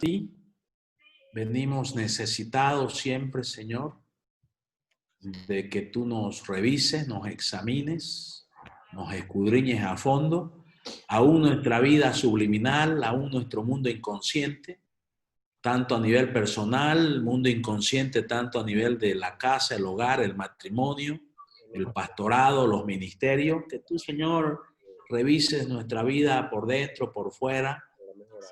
ti. Venimos necesitados siempre, Señor, de que tú nos revises, nos examines, nos escudriñes a fondo, aún nuestra vida subliminal, aún nuestro mundo inconsciente, tanto a nivel personal, mundo inconsciente, tanto a nivel de la casa, el hogar, el matrimonio, el pastorado, los ministerios, que tú, Señor, revises nuestra vida por dentro, por fuera,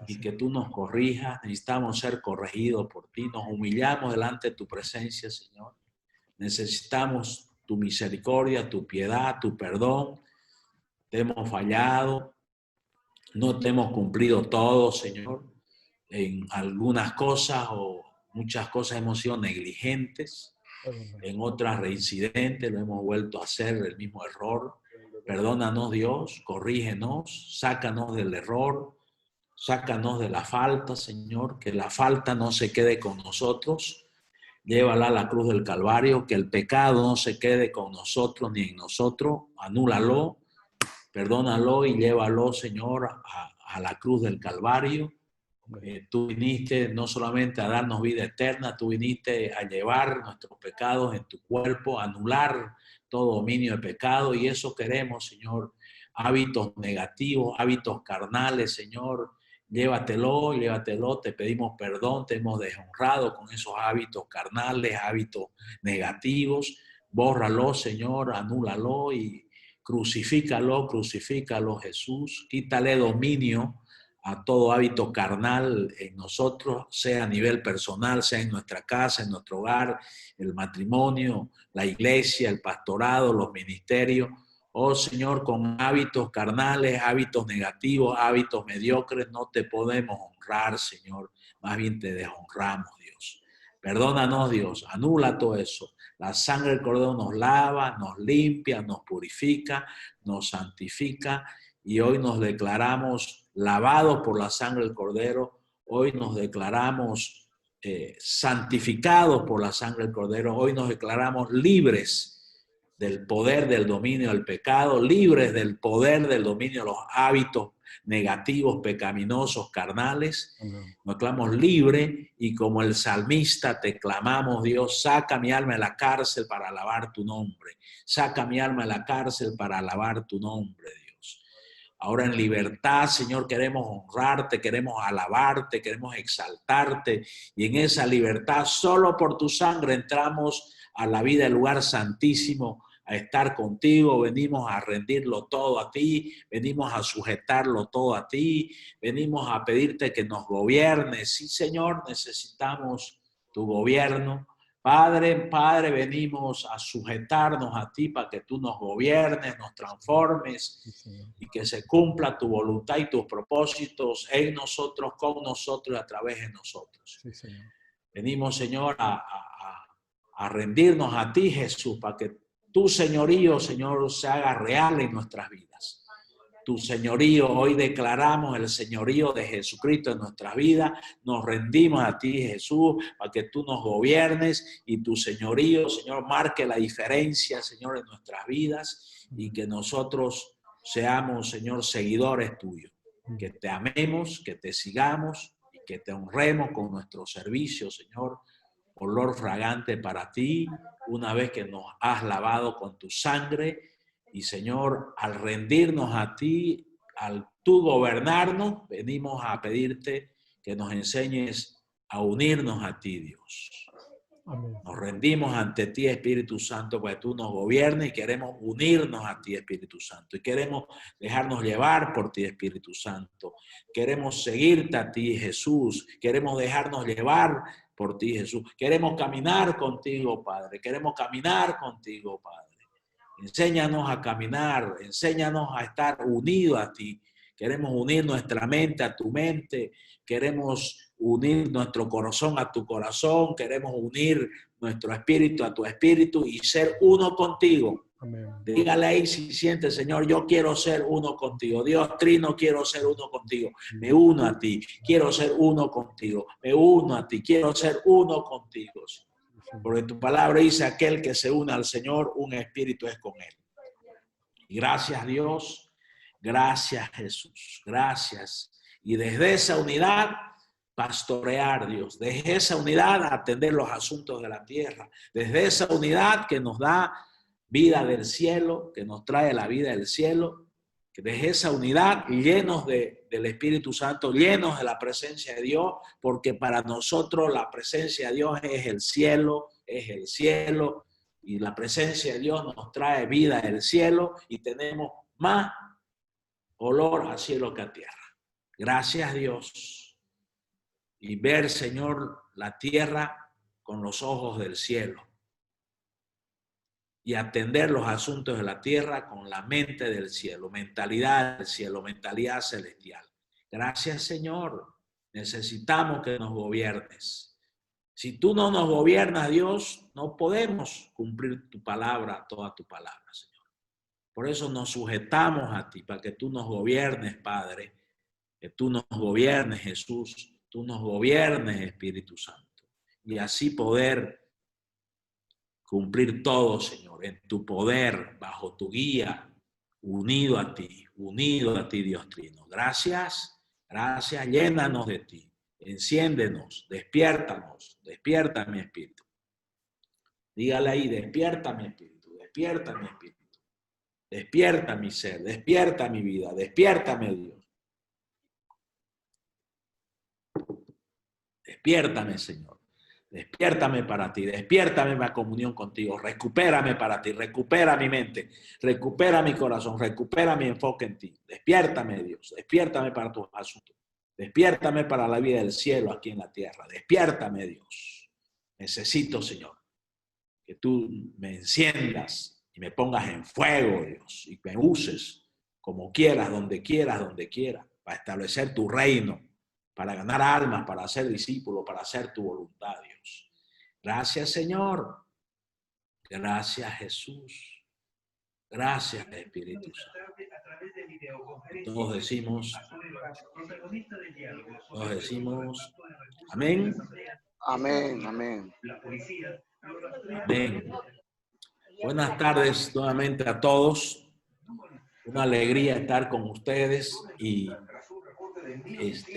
y que tú nos corrijas. Necesitamos ser corregidos por ti. Nos humillamos delante de tu presencia, Señor. Necesitamos tu misericordia, tu piedad, tu perdón. Te hemos fallado, no te hemos cumplido todo, Señor. En algunas cosas o muchas cosas hemos sido negligentes, en otras reincidentes, lo hemos vuelto a hacer el mismo error. Perdónanos, Dios, corrígenos, sácanos del error, sácanos de la falta, Señor, que la falta no se quede con nosotros. Llévala a la cruz del Calvario, que el pecado no se quede con nosotros ni en nosotros. Anúlalo, perdónalo y llévalo, Señor, a la cruz del Calvario. Tú viniste no solamente a darnos vida eterna, tú viniste a llevar nuestros pecados en tu cuerpo, a anular todo dominio de pecado, y eso queremos, Señor. Hábitos negativos, hábitos carnales, Señor, llévatelo, llévatelo, te pedimos perdón, te hemos deshonrado con esos hábitos carnales, hábitos negativos. Bórralo, Señor, anúlalo y crucifícalo, crucifícalo, Jesús. Quítale dominio a todo hábito carnal en nosotros, sea a nivel personal, sea en nuestra casa, en nuestro hogar, el matrimonio, la iglesia, el pastorado, los ministerios. Oh Señor, con hábitos carnales, hábitos negativos, hábitos mediocres, no te podemos honrar, Señor. Más bien te deshonramos, Dios. Perdónanos, Dios. Anula todo eso. La sangre del Cordero nos lava, nos limpia, nos purifica, nos santifica. Y hoy nos declaramos lavados por la sangre del Cordero. Hoy nos declaramos santificados por la sangre del Cordero. Hoy nos declaramos libres del poder del dominio del pecado, libres del poder del dominio de los hábitos negativos, pecaminosos, carnales. Nos clamamos libre y como el salmista te clamamos, Dios, saca mi alma de la cárcel para alabar tu nombre. Saca mi alma de la cárcel para alabar tu nombre, Dios. Ahora en libertad, Señor, queremos honrarte, queremos alabarte, queremos exaltarte. Y en esa libertad, solo por tu sangre entramos a la vida del lugar santísimo, a estar contigo. Venimos a rendirlo todo a ti, venimos a sujetarlo todo a ti, venimos a pedirte que nos gobiernes. Sí, Señor, necesitamos tu gobierno. Padre, venimos a sujetarnos a ti para que tú nos gobiernes, nos transformes y que se cumpla tu voluntad y tus propósitos en nosotros, con nosotros y a través de nosotros. Sí, Señor. Venimos, Señor, a rendirnos a ti, Jesús, para que tu señorío, Señor, se haga real en nuestras vidas. Tu señorío, hoy declaramos el señorío de Jesucristo en nuestras vidas, nos rendimos a ti, Jesús, para que tú nos gobiernes y tu señorío, Señor, marque la diferencia, Señor, en nuestras vidas y que nosotros seamos, Señor, seguidores tuyos, que te amemos, que te sigamos y que te honremos con nuestro servicio, Señor, olor fragante para ti, una vez que nos has lavado con tu sangre. Y Señor, al rendirnos a ti, al tú gobernarnos, venimos a pedirte que nos enseñes a unirnos a ti, Dios. Amén. Nos rendimos ante ti, Espíritu Santo, para que tú nos gobiernes y queremos unirnos a ti, Espíritu Santo. Y queremos dejarnos llevar por ti, Espíritu Santo. Queremos seguirte a ti, Jesús. Queremos dejarnos llevar por ti, Jesús. Queremos caminar contigo, Padre. Queremos caminar contigo, Padre. Enséñanos a caminar, enséñanos a estar unidos a ti. Queremos unir nuestra mente a tu mente, queremos unir nuestro corazón a tu corazón, queremos unir nuestro espíritu a tu espíritu y ser uno contigo. Amén. Dígale ahí si siente, Señor, yo quiero ser uno contigo. Dios Trino, quiero ser uno contigo. Me uno a ti, quiero ser uno contigo. Me uno a ti, quiero ser uno contigo. Porque tu palabra dice, aquel que se une al Señor, un espíritu es con él. Y gracias, Dios. Gracias, Jesús. Gracias. Y desde esa unidad, pastorear, Dios. Desde esa unidad atender los asuntos de la tierra. Desde esa unidad que nos da vida del cielo, que nos trae la vida del cielo. Que desde esa unidad, llenos del Espíritu Santo, llenos de la presencia de Dios, porque para nosotros la presencia de Dios es el cielo, y la presencia de Dios nos trae vida del cielo y tenemos más olor a cielo que a tierra. Gracias, Dios. Y ver, Señor, la tierra con los ojos del cielo. Y atender los asuntos de la tierra con la mente del cielo, mentalidad del cielo, mentalidad celestial. Gracias, Señor. Necesitamos que nos gobiernes. Si tú no nos gobiernas, Dios, no podemos cumplir tu palabra, toda tu palabra, Señor. Por eso nos sujetamos a ti, para que tú nos gobiernes, Padre, que tú nos gobiernes, Jesús, tú nos gobiernes, Espíritu Santo, y así poder cumplir todo, Señor, en tu poder, bajo tu guía, unido a ti, Dios Trino. Gracias, gracias, llénanos de ti, enciéndenos, despiértanos, despierta mi espíritu. Dígale ahí, despierta mi espíritu, despierta mi espíritu. Despierta mi ser, despierta mi vida, despiértame, Dios. Despiértame, Señor. Despiértame para ti, despiértame para comunión contigo, recupérame para ti, recupera mi mente, recupera mi corazón, recupera mi enfoque en ti. Despiértame, Dios, despiértame para tus asuntos, despiértame para la vida del cielo aquí en la tierra, despiértame, Dios. Necesito, Señor, que tú me enciendas y me pongas en fuego, Dios, y me uses como quieras, donde quieras, para establecer tu reino, para ganar almas, para ser discípulo, para hacer tu voluntad, Dios. Gracias, Señor. Gracias, Jesús. Gracias, Espíritu Santo. Todos decimos, amén. Amén, amén. Amén. Buenas tardes nuevamente a todos. Una alegría estar con ustedes y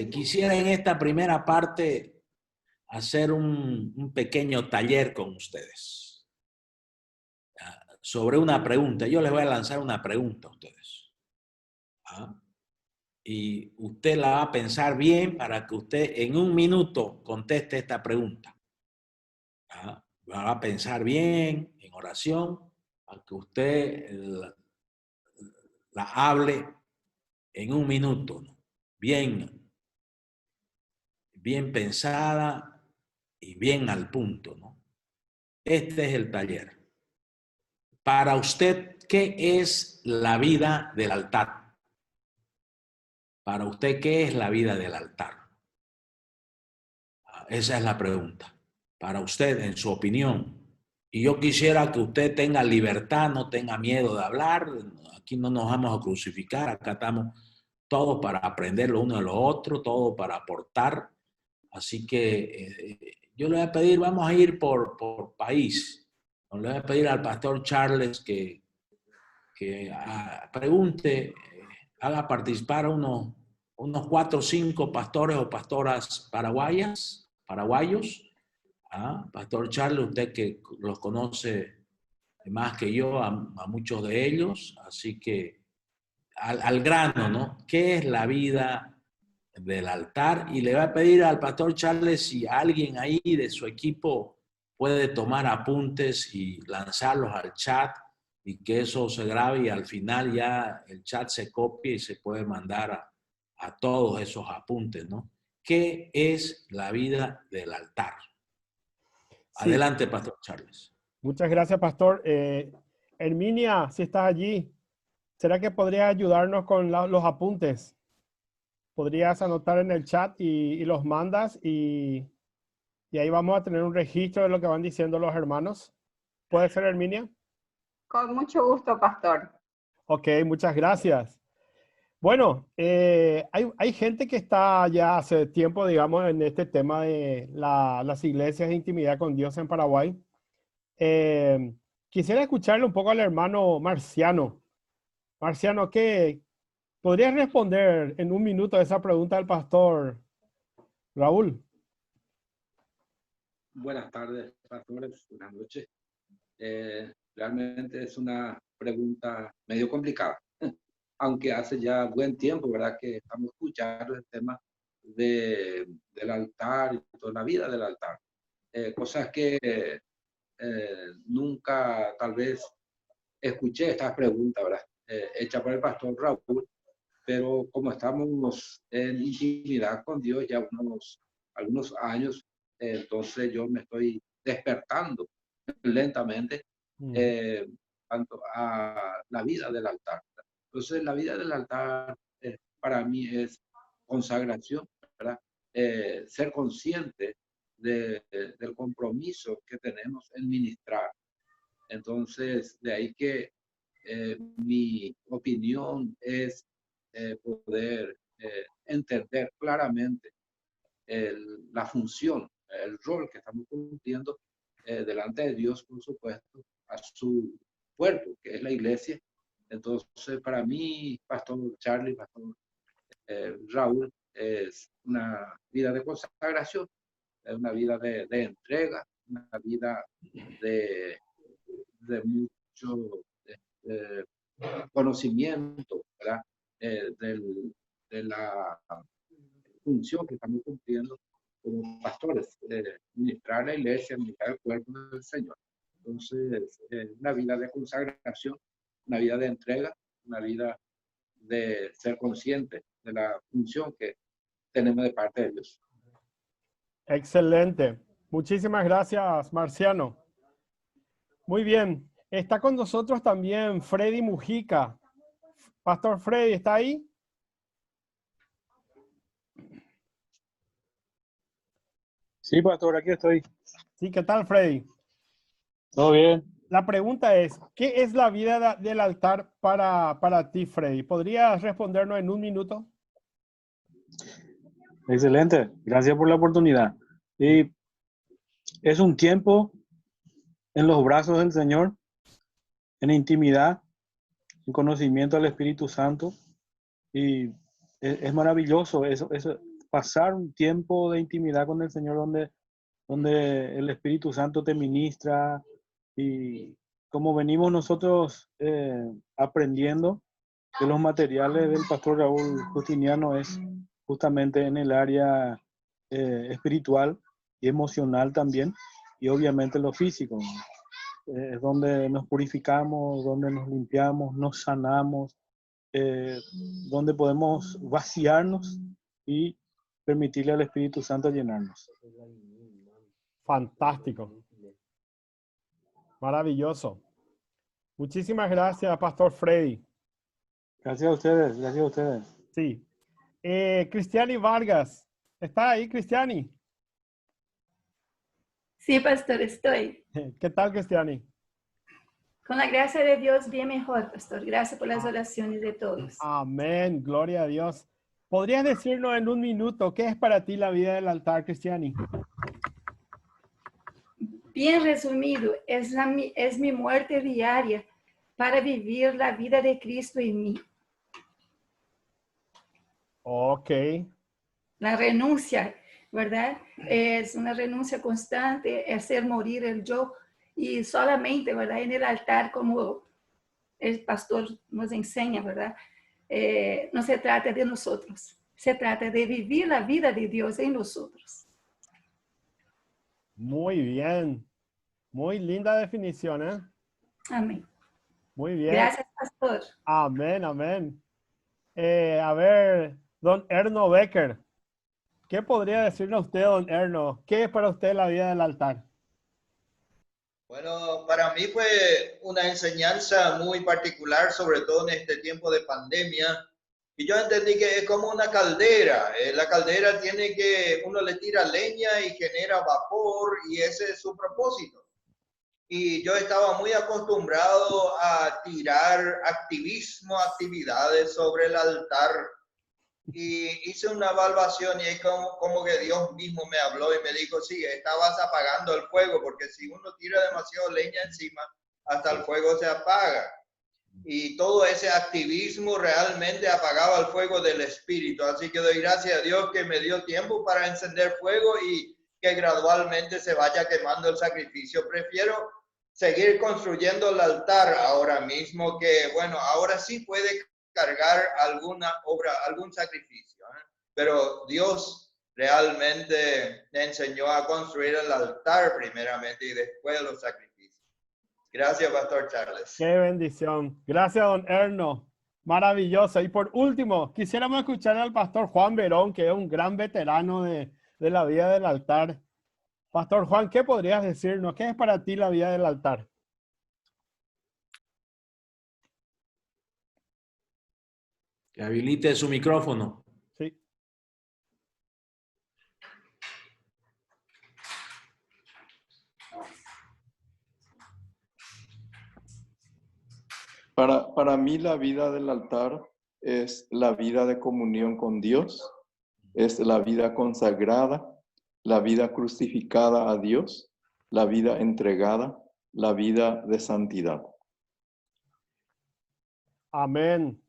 quisiera en esta primera parte hacer un pequeño taller con ustedes sobre una pregunta. Yo les voy a lanzar una pregunta a ustedes. Y usted la va a pensar bien para que usted en un minuto conteste esta pregunta. La va a pensar bien en oración para que usted la hable en un minuto, ¿no? Bien pensada y bien al punto, ¿no? Este es el taller. Para usted, ¿qué es la vida del altar? Para usted, ¿qué es la vida del altar? Esa es la pregunta. Para usted, en su opinión. Y yo quisiera que usted tenga libertad, no tenga miedo de hablar. Aquí no nos vamos a crucificar, acá estamos todos para aprender lo uno de lo otro, todo para aportar. Así que yo le voy a pedir, vamos a ir por país. Le voy a pedir al pastor Charles que pregunte, haga participar unos 4 o 5 pastores o pastoras paraguayos. Pastor Charles, usted que los conoce más que yo, a muchos de ellos, así que al grano, ¿no? ¿Qué es la vida del altar? Y le va a pedir al pastor Charles si alguien ahí de su equipo puede tomar apuntes y lanzarlos al chat y que eso se grabe y al final ya el chat se copie y se puede mandar a todos esos apuntes, ¿no? ¿Qué es la vida del altar? Sí. Adelante, pastor Charles. Muchas gracias, pastor. Herminia, si estás allí, ¿será que podría ayudarnos con los apuntes? Podrías anotar en el chat y los mandas y ahí vamos a tener un registro de lo que van diciendo los hermanos. ¿Puede ser, Herminia? Con mucho gusto, pastor. Ok, muchas gracias. Bueno, hay gente que está ya hace tiempo, digamos, en este tema de las iglesias de intimidad con Dios en Paraguay. Quisiera escucharle un poco al hermano Marciano. Marciano, ¿qué podrías responder en un minuto a esa pregunta del pastor Raúl. Buenas tardes, pastores. Buenas noches. Realmente es una pregunta medio complicada, aunque hace ya buen tiempo, ¿verdad?, que estamos escuchando el tema del altar y toda la vida del altar. Cosas que nunca tal vez escuché estas preguntas, ¿verdad?, hecha por el pastor Raúl, pero como estamos en intimidad con Dios ya algunos años, entonces yo me estoy despertando lentamente tanto a la vida del altar. Entonces la vida del altar para mí es consagración, ¿verdad? Ser consciente del compromiso que tenemos en ministrar. Entonces, de ahí que mi opinión es poder entender claramente la función, el rol que estamos cumpliendo delante de Dios, por supuesto, a su cuerpo, que es la iglesia. Entonces, para mí, Pastor Charlie, Pastor Raúl, es una vida de consagración, es una vida de entrega, una vida de mucho conocimiento, ¿verdad? De la función que estamos cumpliendo como pastores, ministrar la iglesia, ministrar el cuerpo del Señor. Entonces, una vida de consagración, una vida de entrega, una vida de ser consciente de la función que tenemos de parte de Dios. Excelente. Muchísimas gracias, Marciano. Muy bien. Está con nosotros también Freddy Mujica. Pastor Freddy, ¿está ahí? Sí, pastor, aquí estoy. Sí, ¿qué tal, Freddy? ¿Todo bien? La pregunta es, ¿qué es la vida del altar para ti, Freddy? ¿Podrías respondernos en un minuto? Excelente. Gracias por la oportunidad. Y es un tiempo en los brazos del Señor, en intimidad, en conocimiento del Espíritu Santo. Y es maravilloso eso, pasar un tiempo de intimidad con el Señor donde el Espíritu Santo te ministra. Y como venimos nosotros aprendiendo de los materiales del pastor Raúl Justiniano, es justamente en el área espiritual y emocional también, y obviamente lo físico. Es donde nos purificamos, donde nos limpiamos, nos sanamos, donde podemos vaciarnos y permitirle al Espíritu Santo llenarnos. Fantástico. Maravilloso. Muchísimas gracias, Pastor Freddy. Gracias a ustedes, gracias a ustedes. Sí. Cristiani Vargas. ¿Está ahí, Cristiani? Sí, pastor, estoy. ¿Qué tal, Cristiani? Con la gracia de Dios, bien mejor, pastor. Gracias por las oraciones de todos. Amén. Gloria a Dios. ¿Podrías decirnos en un minuto qué es para ti la vida del altar, Cristiani? Bien resumido, es mi muerte diaria para vivir la vida de Cristo en mí. Ok. La renuncia, ¿verdad? Es una renuncia constante, hacer morir el yo y solamente, ¿verdad? En el altar, como el pastor nos enseña, ¿verdad? No se trata de nosotros, se trata de vivir la vida de Dios en nosotros. Muy bien. Muy linda definición, ¿eh? Amén. Muy bien. Gracias, pastor. Amén, amén. A ver, don Erno Becker. ¿Qué podría decirnos usted, don Erno? ¿Qué es para usted la vida del altar? Bueno, para mí fue una enseñanza muy particular, sobre todo en este tiempo de pandemia. Y yo entendí que es como una caldera. La caldera uno le tira leña y genera vapor, y ese es su propósito. Y yo estaba muy acostumbrado a tirar actividades sobre el altar. Y hice una evaluación y es como que Dios mismo me habló y me dijo, sí, estabas apagando el fuego, porque si uno tira demasiado leña encima, hasta el fuego se apaga. y todo ese activismo realmente apagaba el fuego del espíritu. Así que doy gracias a Dios que me dio tiempo para encender fuego y que gradualmente se vaya quemando el sacrificio. Prefiero seguir construyendo el altar ahora mismo, que bueno, ahora sí puede cargar alguna obra, algún sacrificio, ¿eh? Pero Dios realmente me enseñó a construir el altar primeramente y después los sacrificios. Gracias, Pastor Charles. Qué bendición. Gracias, don Erno. Maravilloso. Y por último, quisiéramos escuchar al pastor Juan Verón, que es un gran veterano de la vida del altar. Pastor Juan, ¿qué podrías decirnos? ¿Qué es para ti la vida del altar? Que habilite su micrófono. Sí. Para mí la vida del altar es la vida de comunión con Dios, es la vida consagrada, la vida crucificada a Dios, la vida entregada, la vida de santidad. Amén.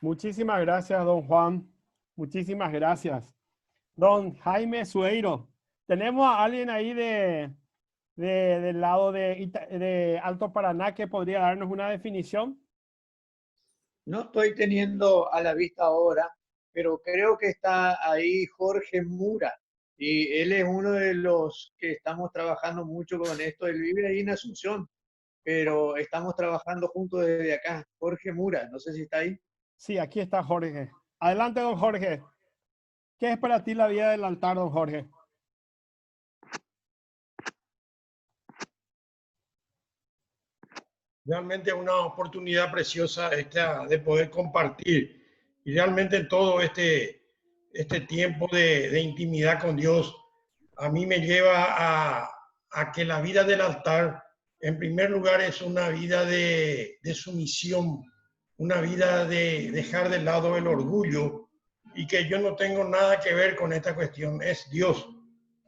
Muchísimas gracias, don Juan. Muchísimas gracias. Don Jaime Sueiro, ¿tenemos a alguien ahí del lado de Alto Paraná que podría darnos una definición? No estoy teniendo a la vista ahora, pero creo que está ahí Jorge Mura. Y él es uno de los que estamos trabajando mucho con esto. Él vive ahí en Asunción, pero estamos trabajando juntos desde acá. Jorge Mura, no sé si está ahí. Sí, aquí está Jorge. Adelante, don Jorge. ¿Qué es para ti la vida del altar, don Jorge? Realmente es una oportunidad preciosa esta de poder compartir. Y realmente todo este tiempo de intimidad con Dios a mí me lleva a que la vida del altar, en primer lugar, es una vida de sumisión, una vida de dejar de lado el orgullo y que yo no tengo nada que ver con esta cuestión. Es Dios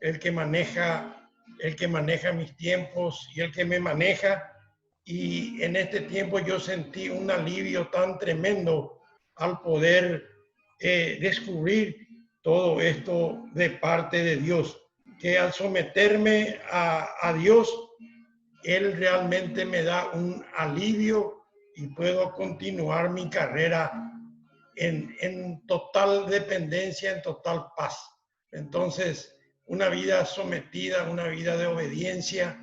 el que maneja mis tiempos y el que me maneja. Y en este tiempo yo sentí un alivio tan tremendo al poder descubrir todo esto de parte de Dios, que al someterme a Dios, Él realmente me da un alivio y puedo continuar mi carrera en total dependencia, en total paz. Entonces, una vida sometida, una vida de obediencia,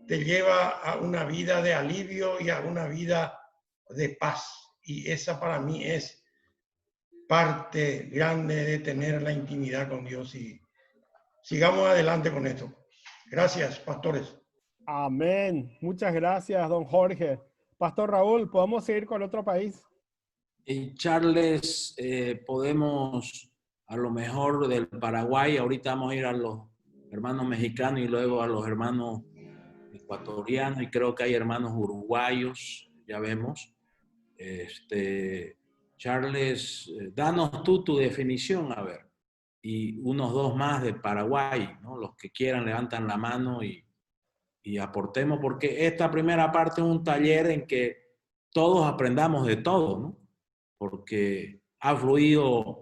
te lleva a una vida de alivio y a una vida de paz. Y esa para mí es parte grande de tener la intimidad con Dios. Y sigamos adelante con esto. Gracias, pastores. Amén. Muchas gracias, don Jorge. Pastor Raúl, ¿podemos seguir con otro país? Charles, podemos a lo mejor del Paraguay, ahorita vamos a ir a los hermanos mexicanos y luego a los hermanos ecuatorianos y creo que hay hermanos uruguayos, ya vemos. Charles, danos tú tu definición, a ver, y unos dos más de Paraguay, ¿no? Los que quieran levantan la mano y aportemos, porque esta primera parte es un taller en que todos aprendamos de todo, ¿no? Porque ha fluido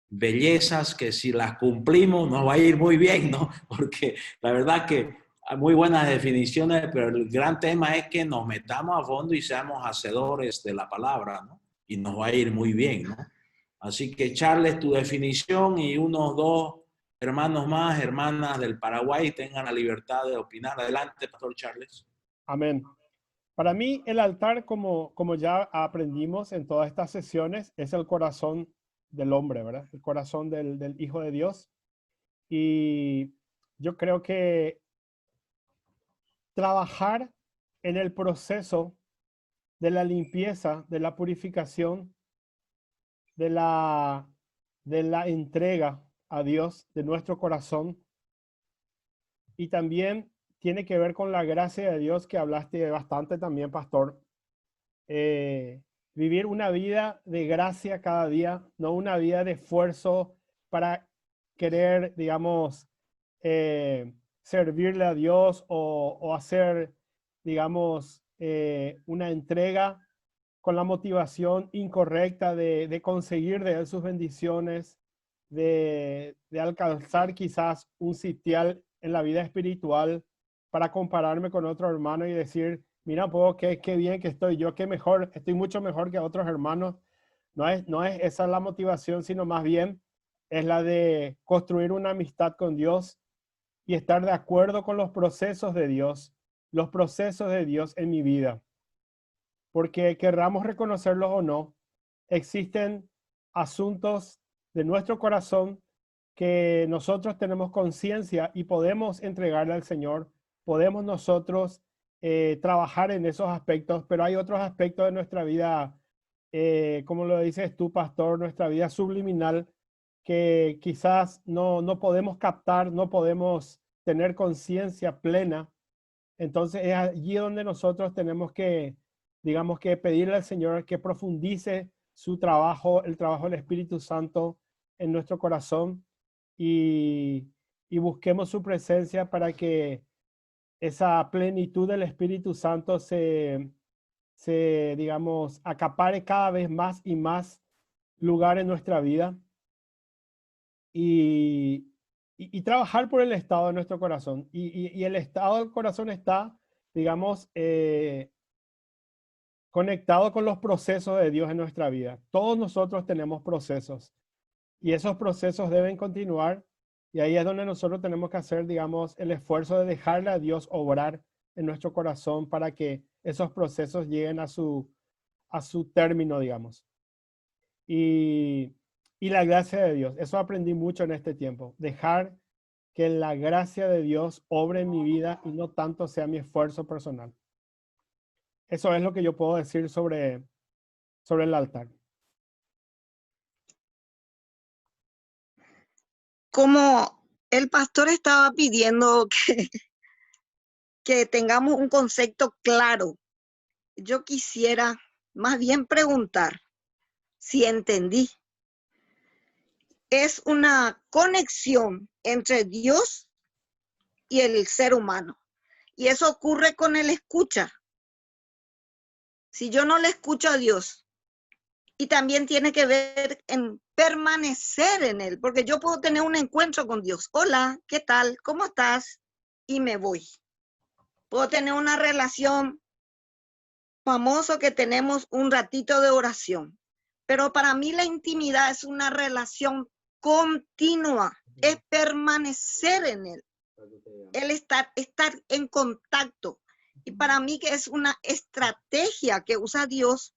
bellezas que si las cumplimos nos va a ir muy bien, ¿no? Porque la verdad que hay muy buenas definiciones, pero el gran tema es que nos metamos a fondo y seamos hacedores de la palabra, ¿no? Y nos va a ir muy bien, ¿no? Así que, Charles, tu definición y unos dos hermanos más, hermanas del Paraguay, tengan la libertad de opinar. Adelante, Pastor Charles. Amén. Para mí, el altar, como ya aprendimos en todas estas sesiones, es el corazón del hombre, ¿verdad? El corazón del Hijo de Dios. Y yo creo que trabajar en el proceso de la limpieza, de la purificación, de la entrega a Dios de nuestro corazón. Y también tiene que ver con la gracia de Dios que hablaste bastante también, pastor. Vivir una vida de gracia cada día, no una vida de esfuerzo para querer, digamos, servirle a Dios o hacer, digamos, una entrega con la motivación incorrecta de conseguir de Él sus bendiciones, de alcanzar quizás un sitial en la vida espiritual para compararme con otro hermano y decir, mira, qué bien que estoy yo, qué mejor, estoy mucho mejor que otros hermanos. No es esa la motivación, sino más bien es la de construir una amistad con Dios y estar de acuerdo con los procesos de Dios en mi vida. Porque querramos reconocerlos o no, existen asuntos de nuestro corazón que nosotros tenemos conciencia y podemos entregarle al Señor, podemos nosotros trabajar en esos aspectos, pero hay otros aspectos de nuestra vida, como lo dices tú, pastor, nuestra vida subliminal, que quizás no podemos captar, no podemos tener conciencia plena. Entonces es allí donde nosotros tenemos que, digamos, que pedirle al Señor que profundice su trabajo, el trabajo del Espíritu Santo en nuestro corazón y busquemos su presencia para que esa plenitud del Espíritu Santo se, digamos, acapare cada vez más y más lugar en nuestra vida y trabajar por el estado de nuestro corazón. Y el estado del corazón está, digamos, conectado con los procesos de Dios en nuestra vida. Todos nosotros tenemos procesos y esos procesos deben continuar y ahí es donde nosotros tenemos que hacer, digamos, el esfuerzo de dejarle a Dios obrar en nuestro corazón para que esos procesos lleguen a su término, digamos. Y la gracia de Dios, eso aprendí mucho en este tiempo, dejar que la gracia de Dios obre en mi vida y no tanto sea mi esfuerzo personal. Eso es lo que yo puedo decir sobre el altar. Como el pastor estaba pidiendo que tengamos un concepto claro, yo quisiera más bien preguntar si entendí. Es una conexión entre Dios y el ser humano. Y eso ocurre con el escucha. Si yo no le escucho a Dios, y también tiene que ver en permanecer en Él, porque yo puedo tener un encuentro con Dios. Hola, ¿qué tal? ¿Cómo estás? Y me voy. Puedo tener una relación famoso que tenemos un ratito de oración, pero para mí la intimidad es una relación continua, es permanecer en Él, el estar en contacto. Y para mí que es una estrategia que usa Dios,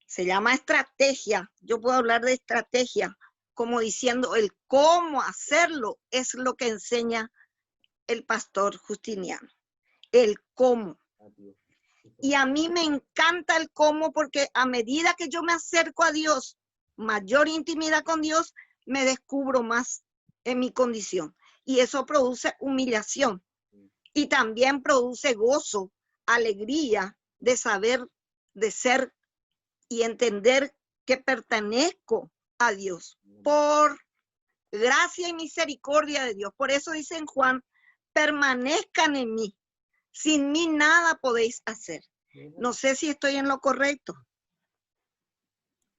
se llama estrategia. Yo puedo hablar de estrategia como diciendo el cómo hacerlo es lo que enseña el pastor Justiniano, el cómo. Y a mí me encanta el cómo porque a medida que yo me acerco a Dios, mayor intimidad con Dios, me descubro más en mi condición. Y eso produce humillación y también produce gozo, alegría de saber, de ser y entender que pertenezco a Dios por gracia y misericordia de Dios. Por eso dice en Juan, permanezcan en mí. Sin mí nada podéis hacer. No sé si estoy en lo correcto.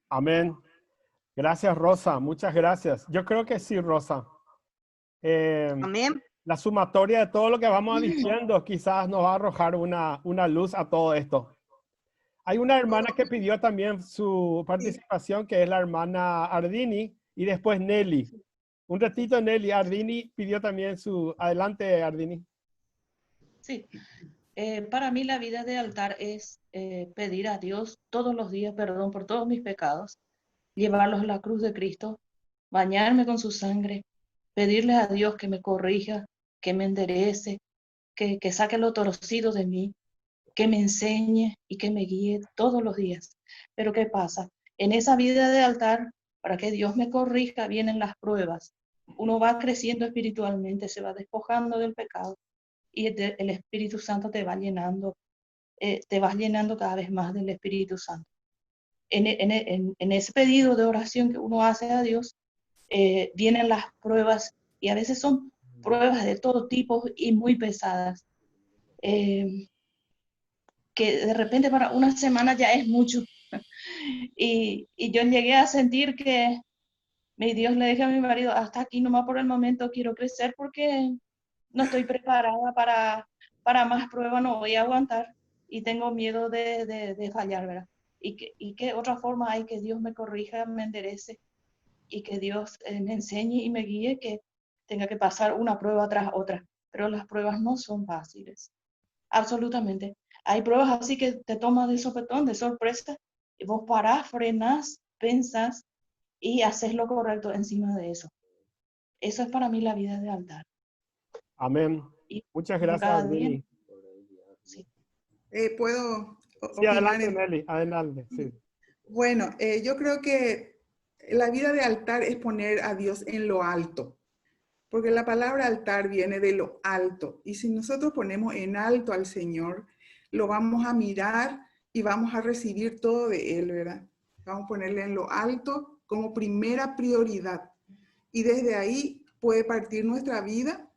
Amén. Gracias, Rosa. Muchas gracias. Yo creo que sí, Rosa. Amén. La sumatoria de todo lo que vamos diciendo quizás nos va a arrojar una luz a todo esto. Hay una hermana que pidió también su participación, que es la hermana Ardini, y después Nelly. Un ratito, Nelly. Ardini pidió también su... Adelante, Ardini. Sí, para mí la vida de altar es pedir a Dios todos los días perdón por todos mis pecados, llevarlos a la cruz de Cristo, bañarme con su sangre, pedirle a Dios que me corrija, que me enderece, que saque lo torcido de mí, que me enseñe y que me guíe todos los días. Pero ¿qué pasa? En esa vida de altar, para que Dios me corrija, vienen las pruebas. Uno va creciendo espiritualmente, se va despojando del pecado y el Espíritu Santo te va llenando cada vez más del Espíritu Santo. En ese pedido de oración que uno hace a Dios, vienen las pruebas y a veces son pruebas de todo tipo y muy pesadas. que de repente para una semana ya es mucho. Y yo llegué a sentir que mi Dios le dije a mi marido, hasta aquí nomás por el momento quiero crecer porque no estoy preparada para más pruebas, no voy a aguantar y tengo miedo de fallar, ¿verdad? Y qué otra forma hay que Dios me corrija, me enderece y que Dios me enseñe y me guíe, que tenga que pasar una prueba tras otra. Pero las pruebas no son fáciles, absolutamente. Hay pruebas así que te toman de sopetón, de sorpresa, y vos parás, frenás, pensás y haces lo correcto encima de eso. Eso es para mí la vida de altar. Amén. Y Muchas por cada gracias, día. Nelly. Sí. ¿Puedo Sí, opinar? adelante, Nelly, adelante. Sí. Bueno, yo creo que la vida de altar es poner a Dios en lo alto, porque la palabra altar viene de lo alto. Y si nosotros ponemos en alto al Señor, lo vamos a mirar y vamos a recibir todo de Él, ¿verdad? Vamos a ponerle en lo alto como primera prioridad. Y desde ahí puede partir nuestra vida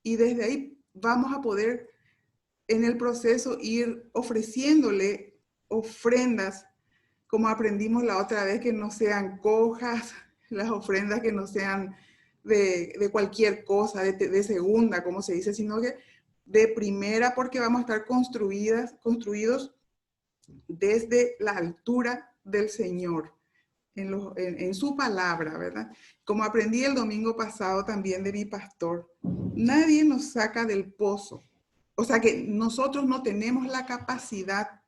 y desde ahí vamos a poder en el proceso ir ofreciéndole ofrendas, como aprendimos la otra vez, que no sean cojas, las ofrendas que no sean de cualquier cosa, de segunda, como se dice, sino que de primera, porque vamos a estar construidos desde la altura del Señor, en su palabra, ¿verdad? Como aprendí el domingo pasado también de mi pastor, nadie nos saca del pozo. O sea que nosotros no tenemos la capacidad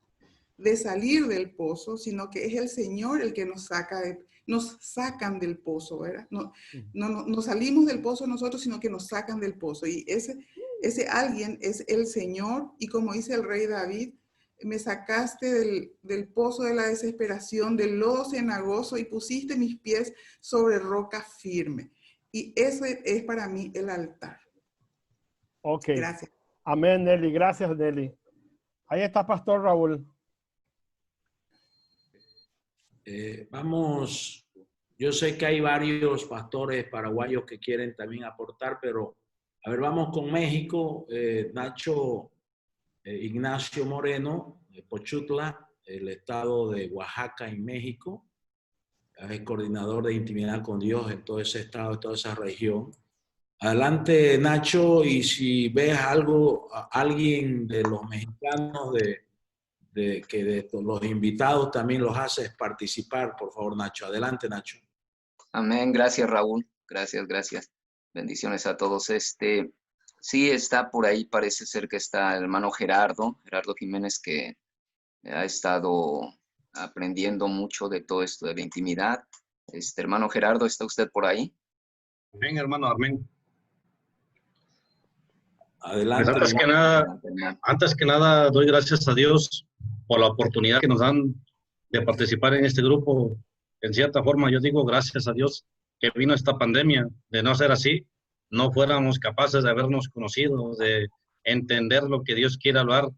de salir del pozo, sino que es el Señor el que nos sacan del pozo, ¿verdad? No salimos del pozo nosotros, sino que nos sacan del pozo. Y ese alguien es el Señor, y como dice el rey David, me sacaste del pozo de la desesperación, del lodo cenagoso, y pusiste mis pies sobre roca firme. Y ese es para mí el altar. Ok. Gracias. Amén, Nelly. Gracias, Nelly. Ahí está Pastor Raúl. Vamos, yo sé que hay varios pastores paraguayos que quieren también aportar, pero a ver, vamos con México. Nacho Ignacio Moreno, de Pochutla, el estado de Oaxaca, en México. Es coordinador de intimidad con Dios en todo ese estado, en toda esa región. Adelante, Nacho, y si ves alguien de los mexicanos, que de los invitados también los haces participar, por favor, Nacho. Adelante, Nacho. Amén, gracias, Raúl. Gracias. Bendiciones a todos. Sí, está por ahí, parece ser que está el hermano Gerardo Jiménez, que ha estado aprendiendo mucho de todo esto de la intimidad. Hermano Gerardo, ¿está usted por ahí? Amén, hermano, amén. Adelante. Pues antes que nada, doy gracias a Dios por la oportunidad que nos dan de participar en este grupo. En cierta forma, yo digo gracias a Dios que vino esta pandemia. De no ser así, no fuéramos capaces de habernos conocido, de entender lo que Dios quiere hablar.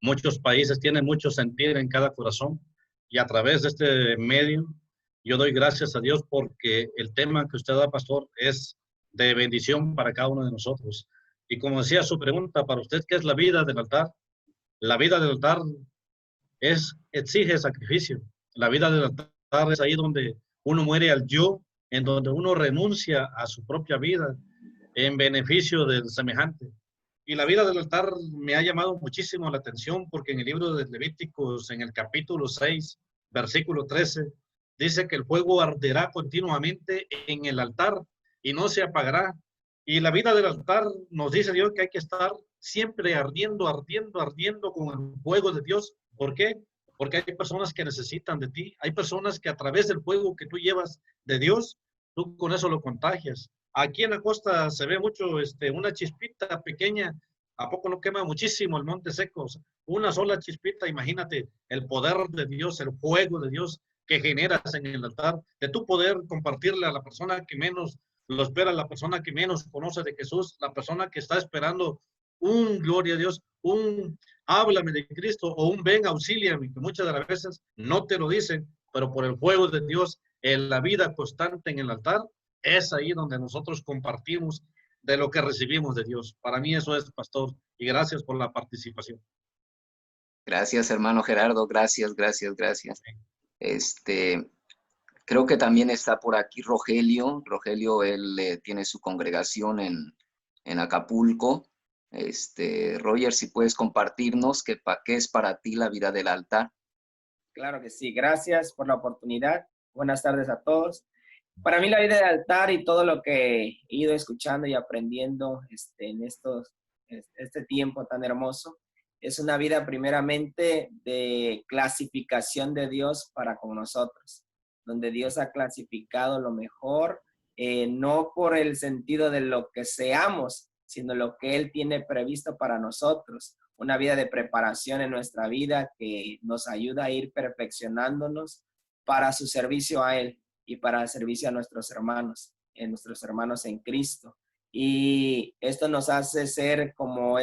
Muchos países tienen mucho sentir en cada corazón, y a través de este medio, yo doy gracias a Dios porque el tema que usted da, pastor, es de bendición para cada uno de nosotros. Y como decía su pregunta, para usted, ¿qué es la vida del altar? La vida del altar exige sacrificio. La vida del altar es ahí donde uno muere al yo, en donde uno renuncia a su propia vida en beneficio del semejante. Y la vida del altar me ha llamado muchísimo la atención porque en el libro de Levíticos, en el capítulo 6, versículo 13, dice que el fuego arderá continuamente en el altar y no se apagará. Y la vida del altar nos dice Dios que hay que estar siempre ardiendo con el fuego de Dios. ¿Por qué? Porque hay personas que necesitan de ti. Hay personas que a través del fuego que tú llevas de Dios, tú con eso lo contagias. Aquí en la costa se ve mucho una chispita pequeña. ¿A poco no quema muchísimo el monte seco? Una sola chispita, imagínate el poder de Dios, el fuego de Dios que generas en el altar, de tu poder compartirle a la persona que menos lo espera, la persona que menos conoce de Jesús, la persona que está esperando un gloria a Dios, un háblame de Cristo o un ven, auxíliame, que muchas de las veces no te lo dicen, pero por el fuego de Dios en la vida constante en el altar, es ahí donde nosotros compartimos de lo que recibimos de Dios. Para mí eso es, pastor, y gracias por la participación. Gracias, hermano Gerardo. Gracias, gracias, gracias. Creo que también está por aquí Rogelio. Rogelio, él tiene su congregación en Acapulco. Roger, si puedes compartirnos qué es para ti la vida del altar. Claro que sí. Gracias por la oportunidad. Buenas tardes a todos. Para mí la vida del altar y todo lo que he ido escuchando y aprendiendo en este tiempo tan hermoso, es una vida primeramente de clasificación de Dios para con nosotros, donde Dios ha clasificado lo mejor, no por el sentido de lo que seamos, sino lo que Él tiene previsto para nosotros. Una vida de preparación en nuestra vida que nos ayuda a ir perfeccionándonos para su servicio a Él y para el servicio a nuestros hermanos en Cristo. Y esto nos hace ser como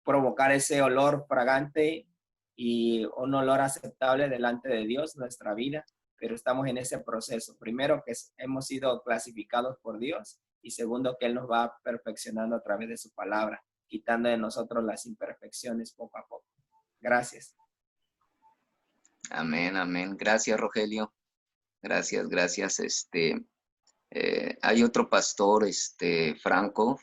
provocar ese olor fragante y un olor aceptable delante de Dios, nuestra vida, pero estamos en ese proceso. Primero, que hemos sido clasificados por Dios, y segundo, que Él nos va perfeccionando a través de su palabra, quitando de nosotros las imperfecciones poco a poco. Gracias. Amén, amén. Gracias, Rogelio. Gracias, gracias. Hay otro pastor, Franco,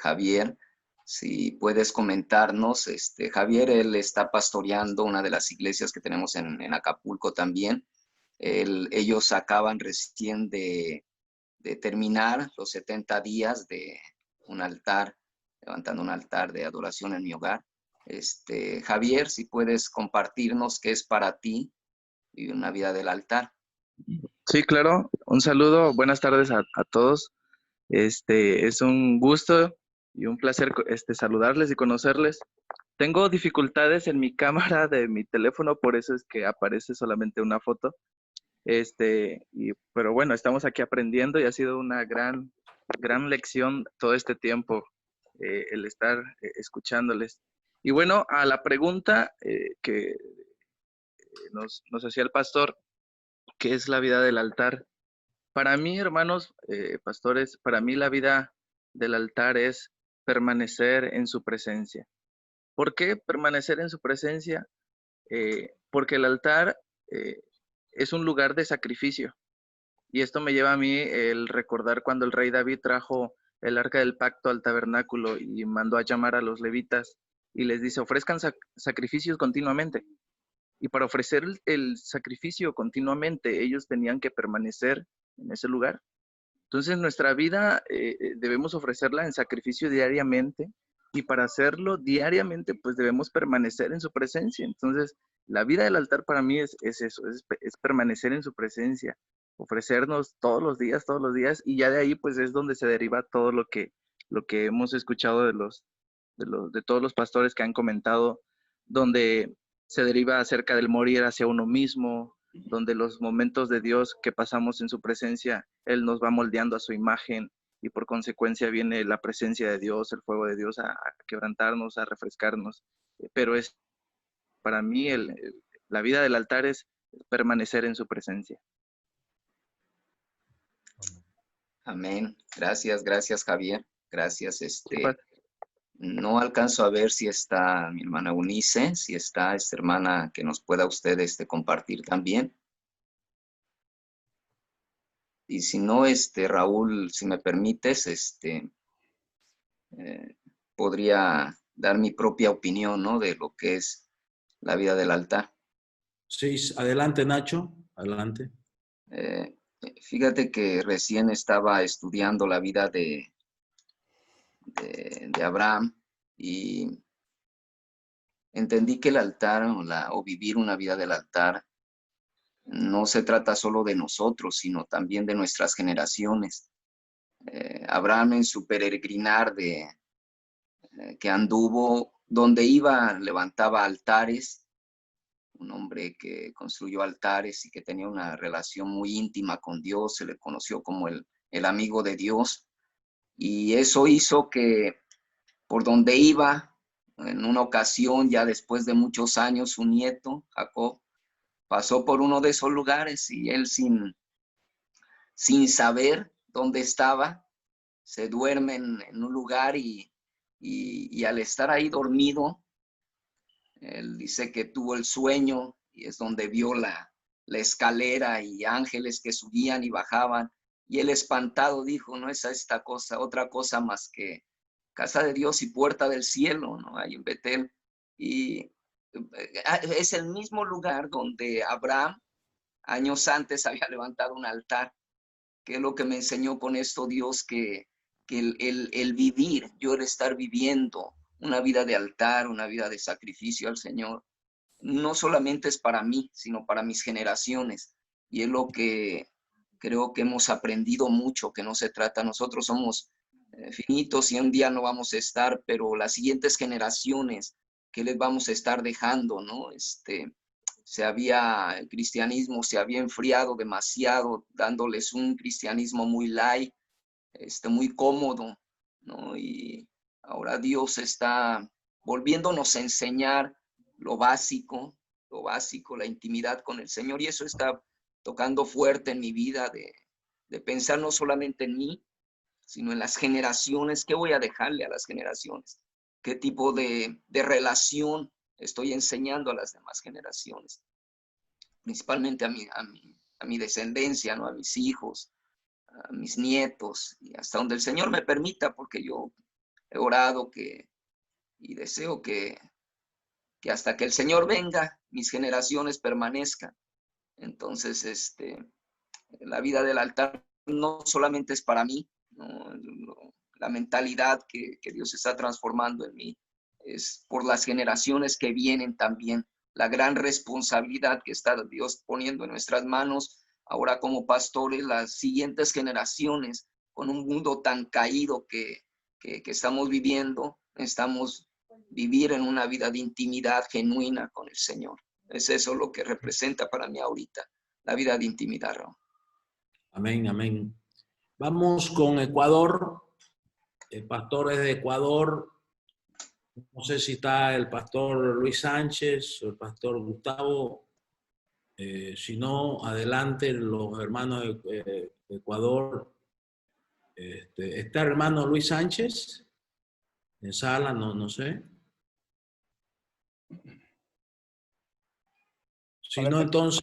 Javier, si puedes comentarnos. Javier, él está pastoreando una de las iglesias que tenemos en Acapulco también. Ellos acaban recién de terminar los 70 días de un altar, levantando un altar de adoración en mi hogar. Javier, si puedes compartirnos qué es para ti y una vida del altar. Sí, claro. Un saludo. Buenas tardes a todos. Es un gusto y un placer saludarles y conocerles. Tengo dificultades en mi cámara de mi teléfono, por eso es que aparece solamente una foto. Pero bueno, estamos aquí aprendiendo y ha sido una gran lección todo este tiempo el estar escuchándoles. Y bueno, a la pregunta que nos hacía el pastor, ¿qué es la vida del altar? Para mí, hermanos pastores, para mí la vida del altar es permanecer en su presencia. ¿Por qué permanecer en su presencia? Porque el altar es un lugar de sacrificio. Y esto me lleva a mí el recordar cuando el rey David trajo el arca del pacto al tabernáculo y mandó a llamar a los levitas y les dice, ofrezcan sacrificios continuamente. Y para ofrecer el sacrificio continuamente, ellos tenían que permanecer en ese lugar. Entonces, nuestra vida debemos ofrecerla en sacrificio diariamente, y para hacerlo diariamente, pues debemos permanecer en su presencia. Entonces, la vida del altar para mí es eso, es permanecer en su presencia, ofrecernos todos los días, y ya de ahí, pues es donde se deriva todo lo que hemos escuchado de todos los pastores que han comentado, donde se deriva acerca del morir hacia uno mismo, donde los momentos de Dios que pasamos en su presencia, Él nos va moldeando a su imagen, y por consecuencia viene la presencia de Dios, el fuego de Dios a quebrantarnos, a refrescarnos. Pero para mí, la vida del altar es permanecer en su presencia. Amén. Gracias, gracias, Javier. Gracias. No alcanzo a ver si está mi hermana Eunice, si está esta hermana que nos pueda usted compartir también. Y si no, Raúl, si me permites, podría dar mi propia opinión, ¿no?, de lo que es la vida del altar. Sí, adelante, Nacho, adelante. Fíjate que recién estaba estudiando la vida de Abraham, y entendí que el altar o vivir una vida del altar no se trata solo de nosotros, sino también de nuestras generaciones. Abraham, en su peregrinar que anduvo, donde iba, levantaba altares. Un hombre que construyó altares y que tenía una relación muy íntima con Dios. Se le conoció como el amigo de Dios. Y eso hizo que por donde iba, en una ocasión, ya después de muchos años, su nieto, Jacob, pasó por uno de esos lugares, y él sin saber dónde estaba, se duerme en un lugar, y al estar ahí dormido, Él dice que tuvo el sueño y es donde vio la escalera y ángeles que subían y bajaban. Y él espantado dijo, no es esta cosa, otra cosa más que casa de Dios y puerta del cielo, ¿no? Ahí en Betel. Y es el mismo lugar donde Abraham años antes había levantado un altar, que es lo que me enseñó con esto Dios, que el vivir, yo el estar viviendo una vida de altar, una vida de sacrificio al Señor, no solamente es para mí, sino para mis generaciones. Y es lo que creo que hemos aprendido mucho, que no se trata, nosotros somos finitos y un día no vamos a estar, pero las siguientes generaciones, ¿qué les vamos a estar dejando, no? El cristianismo se había enfriado demasiado, dándoles un cristianismo muy light, muy cómodo, ¿no? Y ahora Dios está volviéndonos a enseñar lo básico, la intimidad con el Señor, y eso está tocando fuerte en mi vida, de pensar no solamente en mí, sino en las generaciones. ¿Qué voy a dejarle a las generaciones? ¿Qué tipo de relación estoy enseñando a las demás generaciones? Principalmente a mi descendencia, ¿no? A mis hijos, a mis nietos, y hasta donde el Señor me permita, porque yo he orado y deseo que hasta que el Señor venga, mis generaciones permanezcan. Entonces, la vida del altar no solamente es para mí, ¿no? La mentalidad que Dios está transformando en mí es por las generaciones que vienen también, la gran responsabilidad que está Dios poniendo en nuestras manos ahora como pastores, las siguientes generaciones, con un mundo tan caído que estamos viviendo, estamos vivir en una vida de intimidad genuina con el Señor. Es eso lo que representa para mí ahorita, la vida de intimidad, Raúl. Amén, amén. Vamos con Ecuador. El pastor es de Ecuador. No sé si está el pastor Luis Sánchez o el pastor Gustavo. Si no, adelante los hermanos de Ecuador. ¿Está el hermano Luis Sánchez en sala? No sé. Si no, entonces,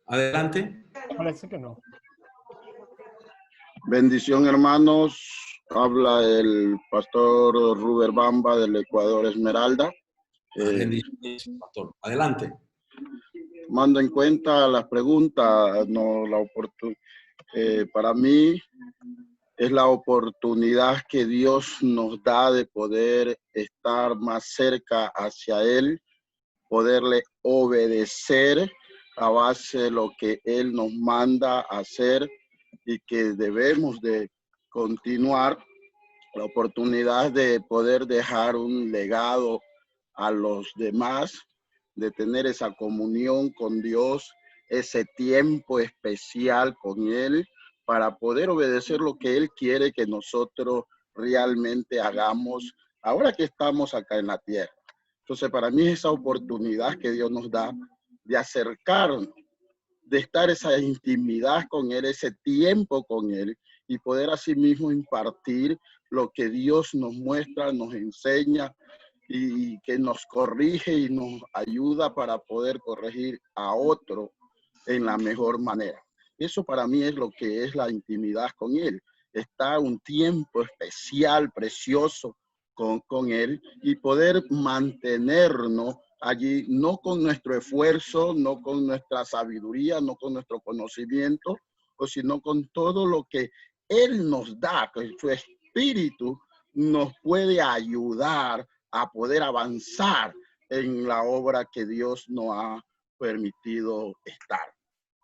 adelante. Parece que no. Bendición, hermanos. Habla el pastor Ruber Bamba del Ecuador Esmeralda. Bendiciones, pastor. Adelante. Tomando en cuenta las preguntas, no la oportunidad. Para mí es la oportunidad que Dios nos da de poder estar más cerca hacia Él, poderle obedecer a base de lo que Él nos manda a hacer y que debemos de continuar. La oportunidad de poder dejar un legado a los demás, de tener esa comunión con Dios, ese tiempo especial con Él, para poder obedecer lo que Él quiere que nosotros realmente hagamos ahora que estamos acá en la tierra. Entonces, para mí esa oportunidad que Dios nos da de acercarnos, de estar esa intimidad con Él, ese tiempo con Él, y poder asimismo impartir lo que Dios nos muestra, nos enseña y que nos corrige y nos ayuda para poder corregir a otro en la mejor manera. Eso para mí es lo que es la intimidad con Él. Está un tiempo especial, precioso con Él y poder mantenernos allí, no con nuestro esfuerzo, no con nuestra sabiduría, no con nuestro conocimiento, sino con todo lo que Él nos da, que su Espíritu nos puede ayudar a poder avanzar en la obra que Dios nos ha permitido estar.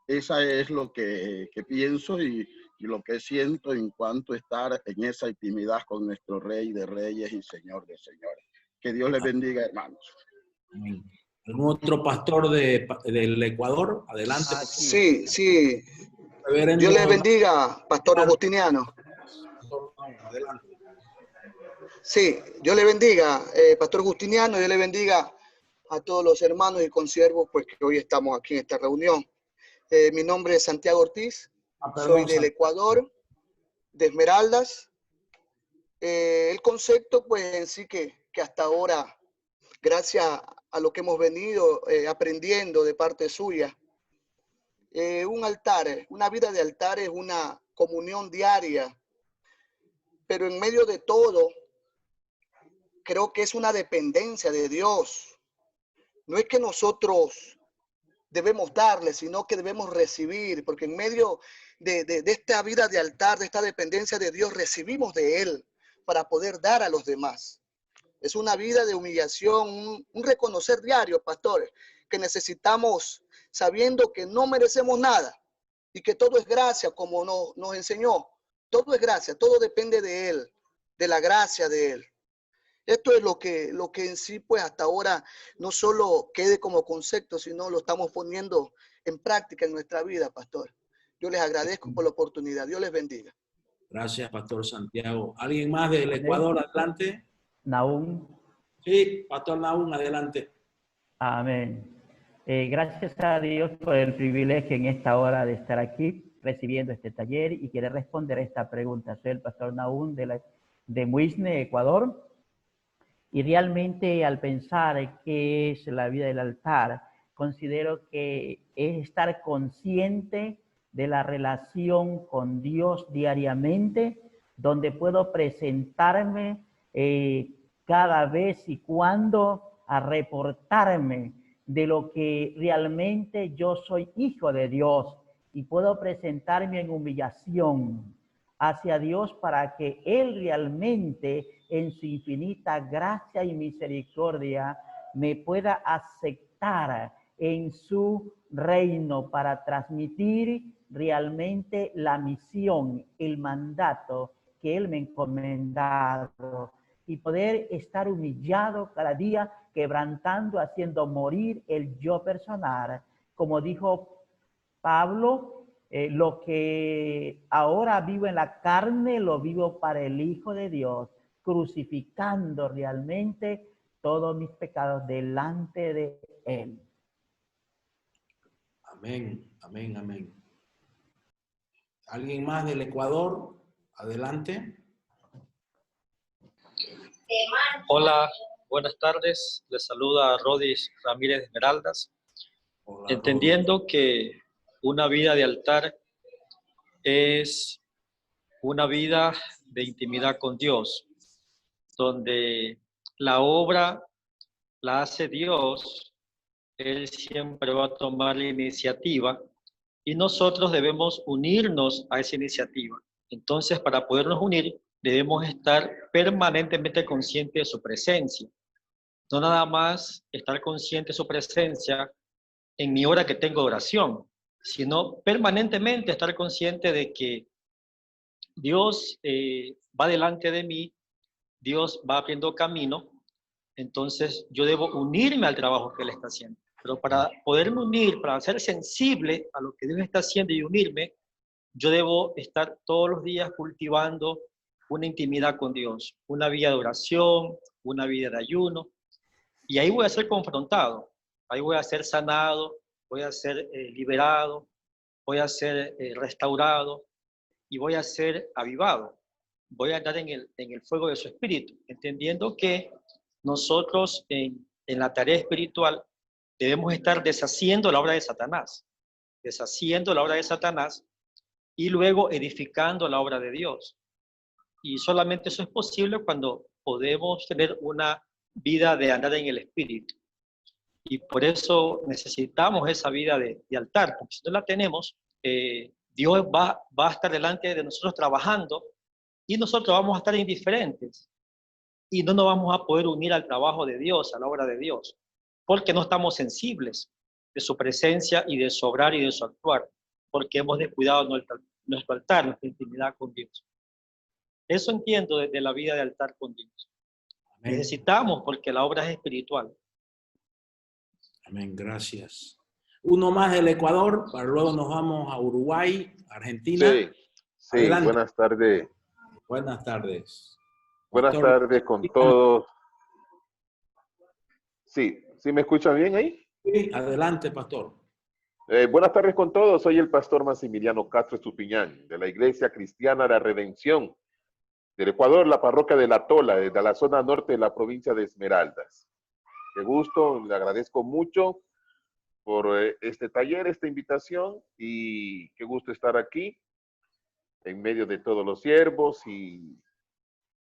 Esa es lo que pienso y lo que siento en cuanto a estar en esa intimidad con nuestro Rey de Reyes y Señor de Señores. Que Dios les bendiga, hermanos. ¿Algún otro pastor del Ecuador? Adelante. Sí. Dios les bendiga, pastor Agustiniano. Adelante. Sí, Dios le bendiga, pastor Agustiniano, Dios le bendiga a todos los hermanos y consiervos pues que hoy estamos aquí en esta reunión. Mi nombre es Santiago Ortiz, soy del Ecuador, de Esmeraldas. El concepto pues en sí que hasta ahora, gracias a lo que hemos venido aprendiendo de parte suya. Un altar, una vida de altar es una comunión diaria, pero en medio de todo, creo que es una dependencia de Dios. No es que nosotros debemos darle, sino que debemos recibir, porque en medio de esta vida de altar, de esta dependencia de Dios, recibimos de Él para poder dar a los demás. Es una vida de humillación, un reconocer diario, pastores, que necesitamos sabiendo que no merecemos nada y que todo es gracia, como nos enseñó. Todo es gracia, todo depende de Él, de la gracia de Él. Esto es lo que en sí, pues hasta ahora no solo quede como concepto, sino lo estamos poniendo en práctica en nuestra vida, pastor. Yo les agradezco por la oportunidad. Dios les bendiga. Gracias, Pastor Santiago. ¿Alguien más del Ecuador? Adelante. Nahum. Sí, Pastor Nahum, adelante. Amén. Gracias a Dios por el privilegio en esta hora de estar aquí recibiendo este taller y quiero responder esta pregunta. Soy el Pastor Nahum de Muisne, Ecuador. Y realmente al pensar qué es la vida del altar, considero que es estar consciente de la relación con Dios diariamente, donde puedo presentarme cada vez y cuando a reportarme de lo que realmente yo soy hijo de Dios y puedo presentarme en humillación hacia Dios para que Él realmente en su infinita gracia y misericordia me pueda aceptar en su reino para transmitir realmente la misión, el mandato que Él me ha encomendado y poder estar humillado cada día, quebrantando, haciendo morir el yo personal. Como dijo Pablo, lo que ahora vivo en la carne, lo vivo para el Hijo de Dios, crucificando realmente todos mis pecados delante de Él. Amén, amén, amén. ¿Alguien más del Ecuador? Adelante. Hola, buenas tardes. Les saluda Rodis Ramírez Esmeraldas. Hola, entendiendo que una vida de altar es una vida de intimidad con Dios, donde la obra la hace Dios, Él siempre va a tomar la iniciativa y nosotros debemos unirnos a esa iniciativa. Entonces, para podernos unir, debemos estar permanentemente conscientes de su presencia. No nada más estar consciente de su presencia en mi hora que tengo de oración, sino permanentemente estar consciente de que Dios va delante de mí, Dios va abriendo camino, entonces yo debo unirme al trabajo que Él está haciendo. Pero para poderme unir, para ser sensible a lo que Dios está haciendo y unirme, yo debo estar todos los días cultivando una intimidad con Dios, una vida de oración, una vida de ayuno, y ahí voy a ser confrontado, ahí voy a ser sanado, voy a ser liberado, voy a ser restaurado y voy a ser avivado. Voy a andar en el fuego de su espíritu, entendiendo que nosotros en la tarea espiritual debemos estar deshaciendo la obra de Satanás, y luego edificando la obra de Dios. Y solamente eso es posible cuando podemos tener una vida de andar en el espíritu. Y por eso necesitamos esa vida de altar, porque si no la tenemos, Dios va a estar delante de nosotros trabajando y nosotros vamos a estar indiferentes y no nos vamos a poder unir al trabajo de Dios, a la obra de Dios, porque no estamos sensibles de su presencia y de su obrar y de su actuar, porque hemos descuidado nuestro altar, nuestra intimidad con Dios. Eso entiendo de la vida de altar con Dios. Amén. Necesitamos, porque la obra es espiritual. Amén, gracias. Uno más del Ecuador, para luego nos vamos a Uruguay, Argentina. Sí, adelante. Buenas tardes. Buenas tardes. Buenas tardes con todos. Sí, ¿sí me escuchan bien ahí? Sí, adelante, pastor. Buenas tardes con todos. Soy el pastor Maximiliano Castro Estupiñán, de la Iglesia Cristiana de la Redención del Ecuador, la parroquia de La Tola, desde la zona norte de la provincia de Esmeraldas. Qué gusto, le agradezco mucho por este taller, esta invitación, y qué gusto estar aquí en medio de todos los siervos, y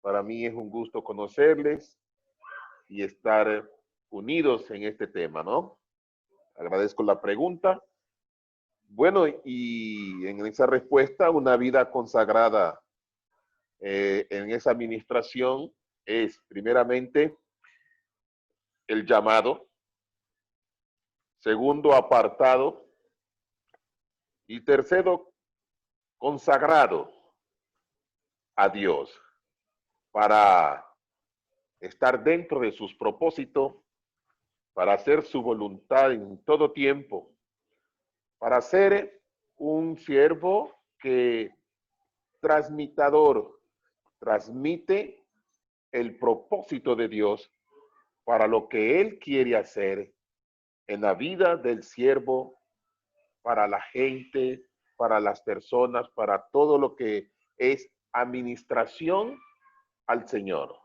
para mí es un gusto conocerles y estar unidos en este tema, ¿no? Agradezco la pregunta. Bueno, y en esa respuesta, una vida consagrada en esa administración es primeramente el llamado, segundo, apartado, y tercero, consagrado a Dios para estar dentro de sus propósitos, para hacer su voluntad en todo tiempo, para ser un siervo que transmite el propósito de Dios para lo que Él quiere hacer en la vida del siervo, para la gente, para las personas, para todo lo que es administración al Señor.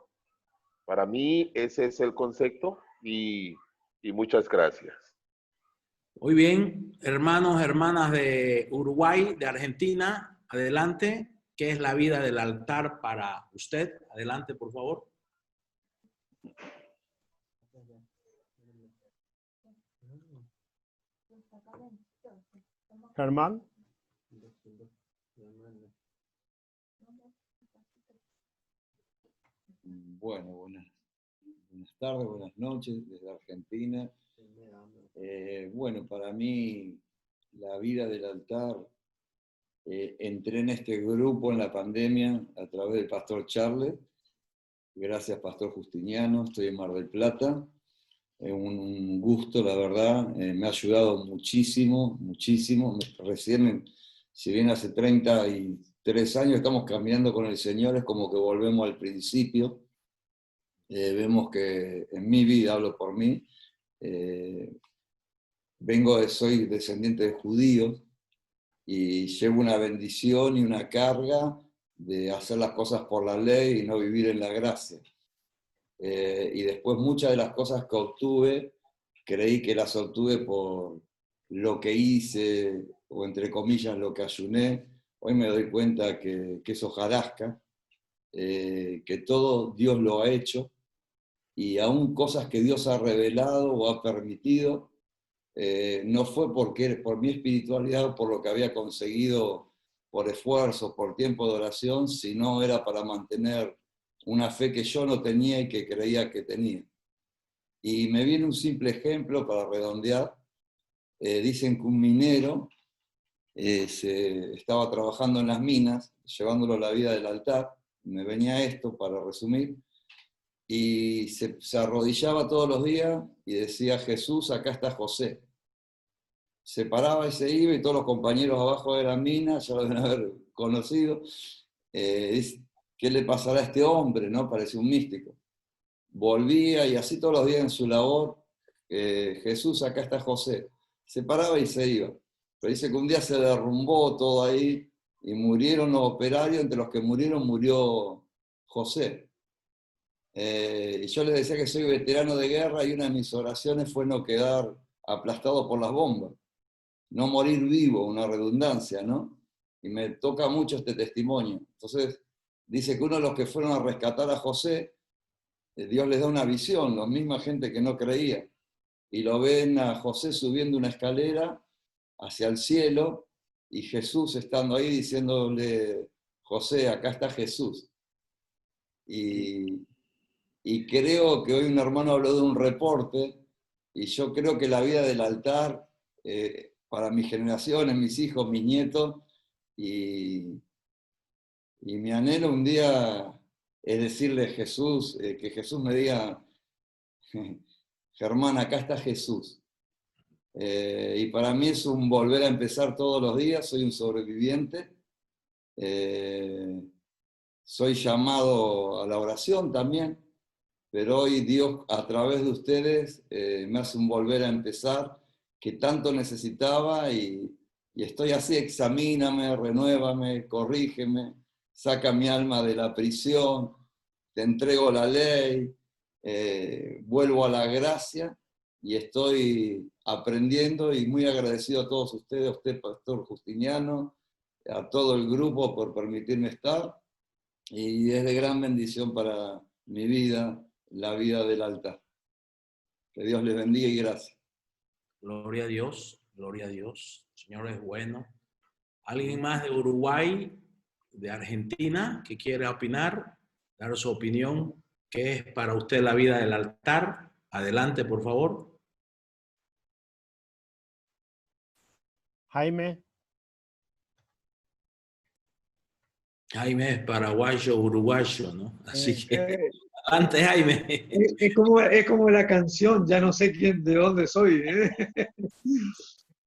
Para mí ese es el concepto y muchas gracias. Muy bien, hermanos, hermanas de Uruguay, de Argentina, adelante. ¿Qué es la vida del altar para usted? Adelante, por favor. Germán. Bueno, buenas tardes, buenas noches desde Argentina. Bueno, para mí la vida del altar, entré en este grupo en la pandemia a través del pastor Charles. Gracias, pastor Justiniano, estoy en Mar del Plata. Un gusto, la verdad, me ha ayudado muchísimo, muchísimo. Recién, si bien hace 33 años estamos caminando con el Señor, es como que volvemos al principio. Vemos que en mi vida, hablo por mí, soy descendiente de judíos y llevo una bendición y una carga de hacer las cosas por la ley y no vivir en la gracia. Y después muchas de las cosas que obtuve, creí que las obtuve por lo que hice, o entre comillas lo que ayuné. Hoy me doy cuenta que es hojarasca, que todo Dios lo ha hecho, y aún cosas que Dios ha revelado o ha permitido, no fue por mi espiritualidad o por lo que había conseguido por esfuerzo, por tiempo de oración, sino era para mantener una fe que yo no tenía y que creía que tenía. Y me viene un simple ejemplo para redondear. Dicen que un minero estaba trabajando en las minas, llevándolo a la vida del altar. Me venía esto para resumir. Y se arrodillaba todos los días y decía: Jesús, acá está José. Se paraba y se iba, y todos los compañeros abajo de la mina ya lo deben haber conocido. ¿Qué le pasará a este hombre? ¿No? Parecía un místico. Volvía y así todos los días en su labor: Jesús, acá está José. Se paraba y se iba. Pero dice que un día se derrumbó todo ahí y murieron los operarios. Entre los que murieron murió José. Y yo les decía que soy veterano de guerra, y una de mis oraciones fue no quedar aplastado por las bombas, no morir vivo, una redundancia, ¿no? Y me toca mucho este testimonio. Entonces, dice que uno de los que fueron a rescatar a José, Dios les da una visión, la misma gente que no creía, y lo ven a José subiendo una escalera hacia el cielo, y Jesús estando ahí diciéndole: José, acá está Jesús. Y creo que hoy un hermano habló de un reporte, y yo creo que la vida del altar, para mis generaciones, mis hijos, mis nietos, y mi anhelo un día es decirle a Jesús, que Jesús me diga: Germán, acá está Jesús. Y para mí es un volver a empezar todos los días. Soy un sobreviviente. Soy llamado a la oración también, pero hoy Dios, a través de ustedes, me hace un volver a empezar que tanto necesitaba, y estoy así: examíname, renuévame, corrígeme, saca mi alma de la prisión, te entrego la ley, vuelvo a la gracia y estoy aprendiendo y muy agradecido a todos ustedes, a usted, Pastor Justiniano, a todo el grupo por permitirme estar, y es de gran bendición para mi vida, la vida del altar. Que Dios les bendiga y gracias. Gloria a Dios, gloria a Dios. El Señor es bueno. ¿Alguien más de Uruguay, de Argentina, que quiere opinar, dar su opinión? ¿Qué es para usted la vida del altar? Adelante, por favor. Jaime. Jaime es paraguayo, uruguayo, ¿no? Así que, adelante, Jaime. Es como la canción, ya no sé de dónde soy.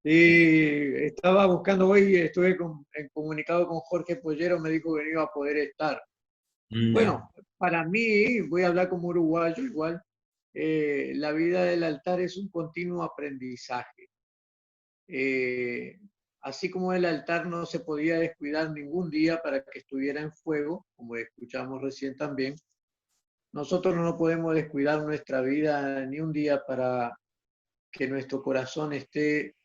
Y estaba buscando hoy, estuve en comunicado con Jorge Pollero, me dijo que no iba a poder estar. Bueno, para mí, voy a hablar como uruguayo igual, la vida del altar es un continuo aprendizaje. Así como el altar no se podía descuidar ningún día para que estuviera en fuego, como escuchamos recién también, nosotros no podemos descuidar nuestra vida ni un día para que nuestro corazón esté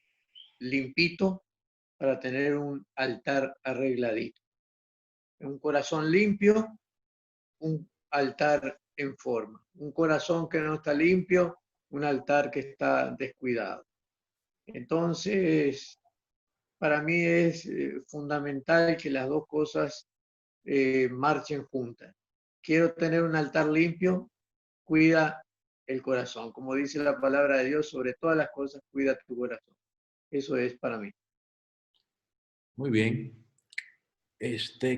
limpito, para tener un altar arregladito. Un corazón limpio, un altar en forma. Un corazón que no está limpio, un altar que está descuidado. Entonces, para mí es fundamental que las dos cosas marchen juntas. Quiero tener un altar limpio, cuida el corazón. Como dice la palabra de Dios, sobre todas las cosas, cuida tu corazón. Eso es para mí. Muy bien.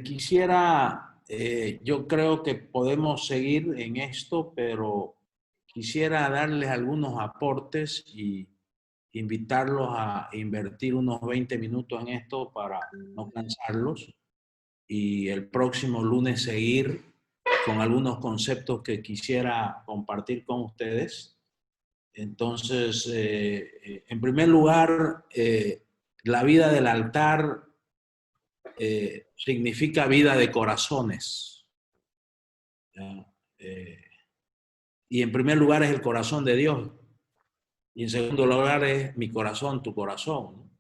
Quisiera, yo creo que podemos seguir en esto, pero quisiera darles algunos aportes y invitarlos a invertir unos 20 minutos en esto para no cansarlos y el próximo lunes seguir con algunos conceptos que quisiera compartir con ustedes. Entonces, en primer lugar, la vida del altar significa vida de corazones. Y en primer lugar es el corazón de Dios. Y en segundo lugar es mi corazón, tu corazón.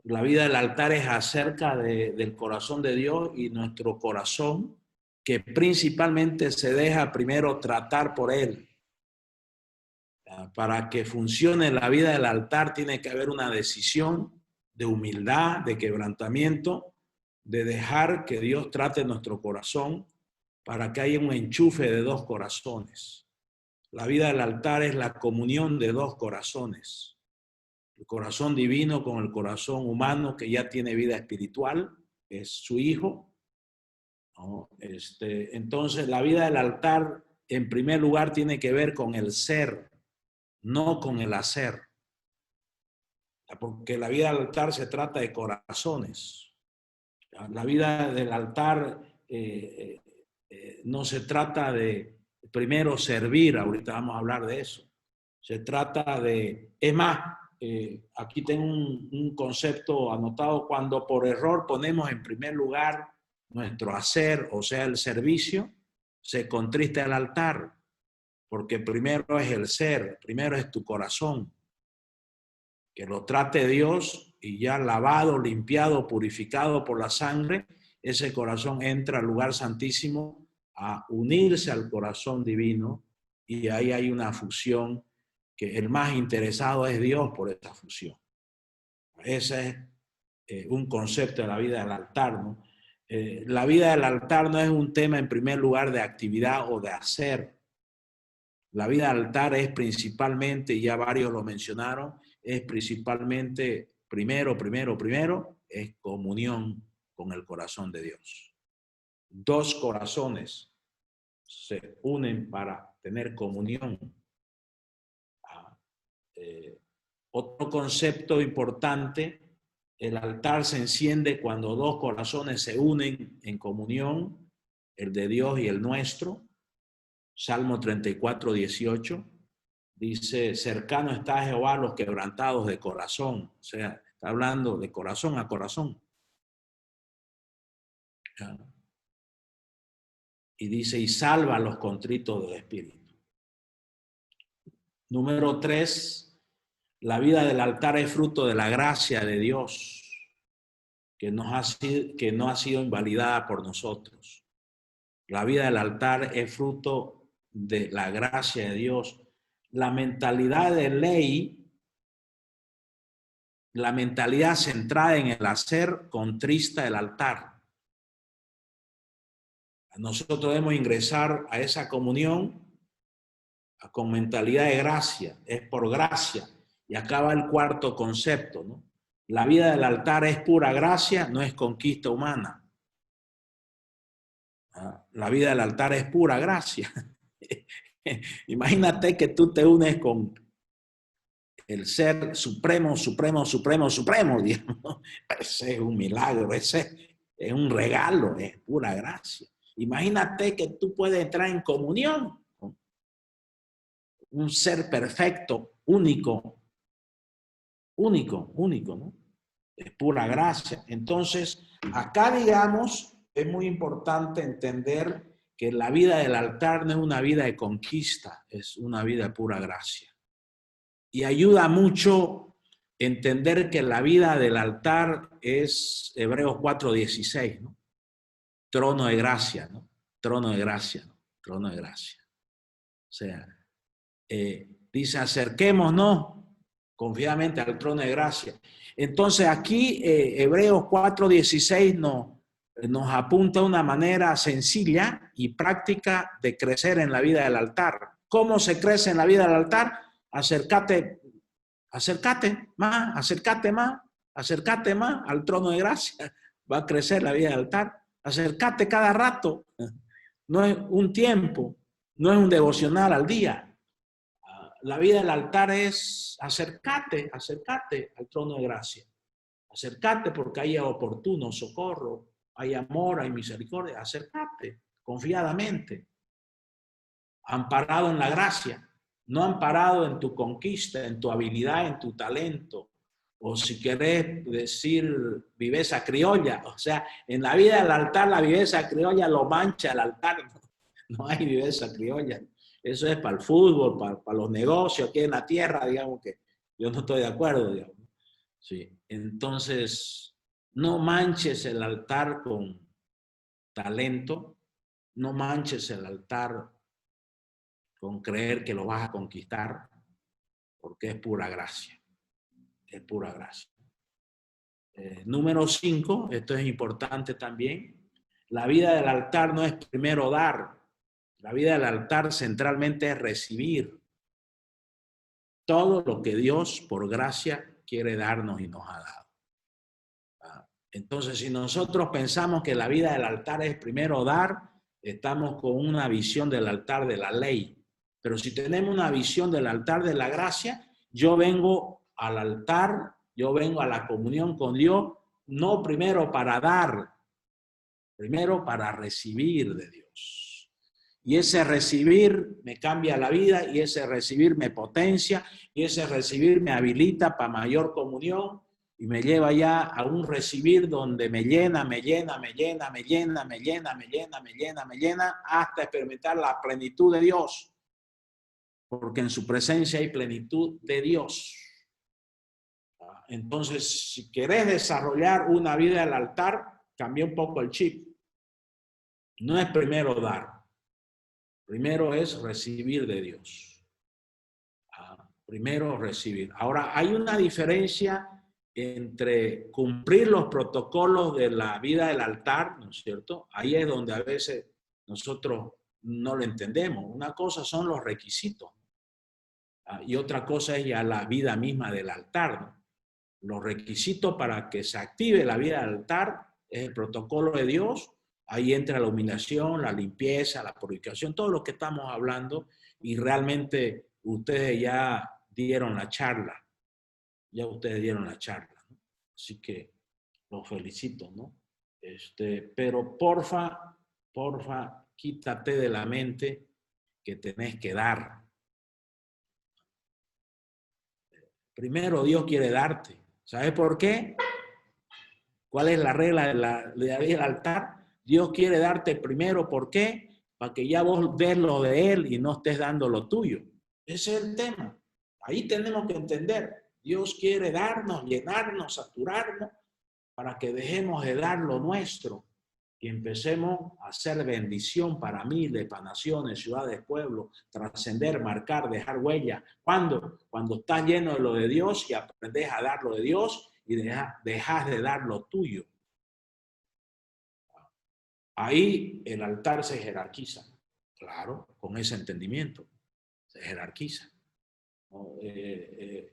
La vida del altar es acerca del corazón de Dios y nuestro corazón, que principalmente se deja primero tratar por Él. Para que funcione la vida del altar tiene que haber una decisión de humildad, de quebrantamiento, de dejar que Dios trate nuestro corazón para que haya un enchufe de dos corazones. La vida del altar es la comunión de dos corazones. El corazón divino con el corazón humano que ya tiene vida espiritual, es su hijo. ¿No? Entonces, la vida del altar, en primer lugar, tiene que ver con el ser, no con el hacer. Porque la vida del altar se trata de corazones. La vida del altar no se trata de primero servir, ahorita vamos a hablar de eso. Se trata de, es más, aquí tengo un concepto anotado, cuando por error ponemos en primer lugar nuestro hacer, o sea, el servicio, se contrista el altar, porque primero es el ser, primero es tu corazón, que lo trate Dios y ya lavado, limpiado, purificado por la sangre, ese corazón entra al lugar santísimo a unirse al corazón divino y ahí hay una fusión que el más interesado es Dios por esa fusión. Ese es un concepto de la vida del altar, ¿no? La vida del altar no es un tema en primer lugar de actividad o de hacer. La vida del altar es principalmente, y ya varios lo mencionaron, es principalmente, primero, es comunión con el corazón de Dios. Dos corazones se unen para tener comunión. Otro concepto importante, el altar se enciende cuando dos corazones se unen en comunión, el de Dios y el nuestro. Salmo 34, 18 dice, cercano está Jehová a los quebrantados de corazón. O sea, está hablando de corazón a corazón. Y dice, y salva a los contritos del espíritu. Número 3, la vida del altar es fruto de la gracia de Dios, que no ha sido invalidada por nosotros. La vida del altar es fruto de la gracia de Dios. La mentalidad de ley, la mentalidad centrada en el hacer, contrista el altar. Nosotros debemos ingresar a esa comunión con mentalidad de gracia, es por gracia. Y acá va el cuarto concepto, ¿no? La vida del altar es pura gracia, no es conquista humana. La vida del altar es pura gracia. Imagínate que tú te unes con el ser supremo, digamos. Ese es un milagro, ese es un regalo, es pura gracia. Imagínate que tú puedes entrar en comunión con un ser perfecto, único, ¿no? Es pura gracia. Entonces, acá, digamos, es muy importante entender que la vida del altar no es una vida de conquista, es una vida de pura gracia. Y ayuda mucho entender que la vida del altar es Hebreos 4:16, ¿no? Trono de gracia, ¿no? Trono de gracia, ¿no? Trono de gracia. O sea, dice, acerquémonos confiadamente al trono de gracia. Entonces aquí Hebreos 4:16 nos apunta a una manera sencilla y práctica de crecer en la vida del altar. ¿Cómo se crece en la vida del altar? Acércate más al trono de gracia. Va a crecer la vida del altar. Acércate cada rato. No es un tiempo, no es un devocional al día. La vida del altar es acércate al trono de gracia. Acércate porque hay oportuno socorro, hay amor, hay misericordia. Acércate confiadamente, amparado en la gracia, no amparado en tu conquista, en tu habilidad, en tu talento, o si querés decir viveza criolla. O sea, en la vida del altar la viveza criolla lo mancha el altar. No hay viveza criolla. Eso es para el fútbol, para los negocios aquí en la tierra, digamos que yo no estoy de acuerdo, digamos. Sí. Entonces, no manches el altar con talento, no manches el altar con creer que lo vas a conquistar, porque es pura gracia, es pura gracia. Número 5, esto es importante también, la vida del altar no es primero dar. La vida del altar centralmente es recibir todo lo que Dios por gracia quiere darnos y nos ha dado. Entonces, si nosotros pensamos que la vida del altar es primero dar, estamos con una visión del altar de la ley. Pero si tenemos una visión del altar de la gracia, yo vengo al altar, yo vengo a la comunión con Dios, no primero para dar, primero para recibir de Dios. Y ese recibir me cambia la vida, y ese recibir me potencia, y ese recibir me habilita para mayor comunión, y me lleva ya a un recibir donde me llena, hasta experimentar la plenitud de Dios. Porque en su presencia hay plenitud de Dios. Entonces, si querés desarrollar una vida del altar, cambia un poco el chip. No es primero dar. Primero es recibir de Dios. Primero recibir. Ahora, hay una diferencia entre cumplir los protocolos de la vida del altar, ¿no es cierto? Ahí es donde a veces nosotros no lo entendemos. Una cosa son los requisitos y otra cosa es ya la vida misma del altar, ¿no? Los requisitos para que se active la vida del altar es el protocolo de Dios. Ahí entra la humillación, la limpieza, la purificación, todo lo que estamos hablando, y realmente ustedes ya dieron la charla. Ya ustedes dieron la charla, ¿no? Así que los felicito, ¿no? Pero porfa, quítate de la mente que tenés que dar. Primero Dios quiere darte. ¿Sabes por qué? ¿Cuál es la regla de la vida del altar? Dios quiere darte primero, ¿por qué? Para que ya vos des lo de Él y no estés dando lo tuyo. Ese es el tema. Ahí tenemos que entender. Dios quiere darnos, llenarnos, saturarnos, para que dejemos de dar lo nuestro y empecemos a hacer bendición para miles, para naciones, ciudades, pueblos, trascender, marcar, dejar huella. ¿Cuándo? Cuando estás lleno de lo de Dios y aprendes a dar lo de Dios y dejas de dar lo tuyo. Ahí el altar se jerarquiza, claro, con ese entendimiento, se jerarquiza.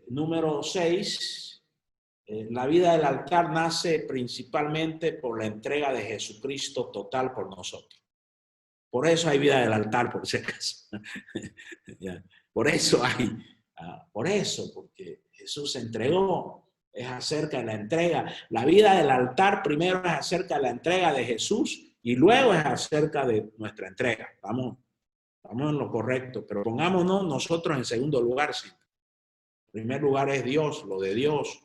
Número 6. La vida del altar nace principalmente por la entrega de Jesucristo total por nosotros. Por eso hay vida del altar, por si acaso. Por eso hay. Por eso, porque Jesús se entregó. Es acerca de la entrega. La vida del altar primero es acerca de la entrega de Jesús y luego es acerca de nuestra entrega. Estamos en lo correcto, pero pongámonos nosotros en segundo lugar. Sí. En primer lugar es Dios, lo de Dios.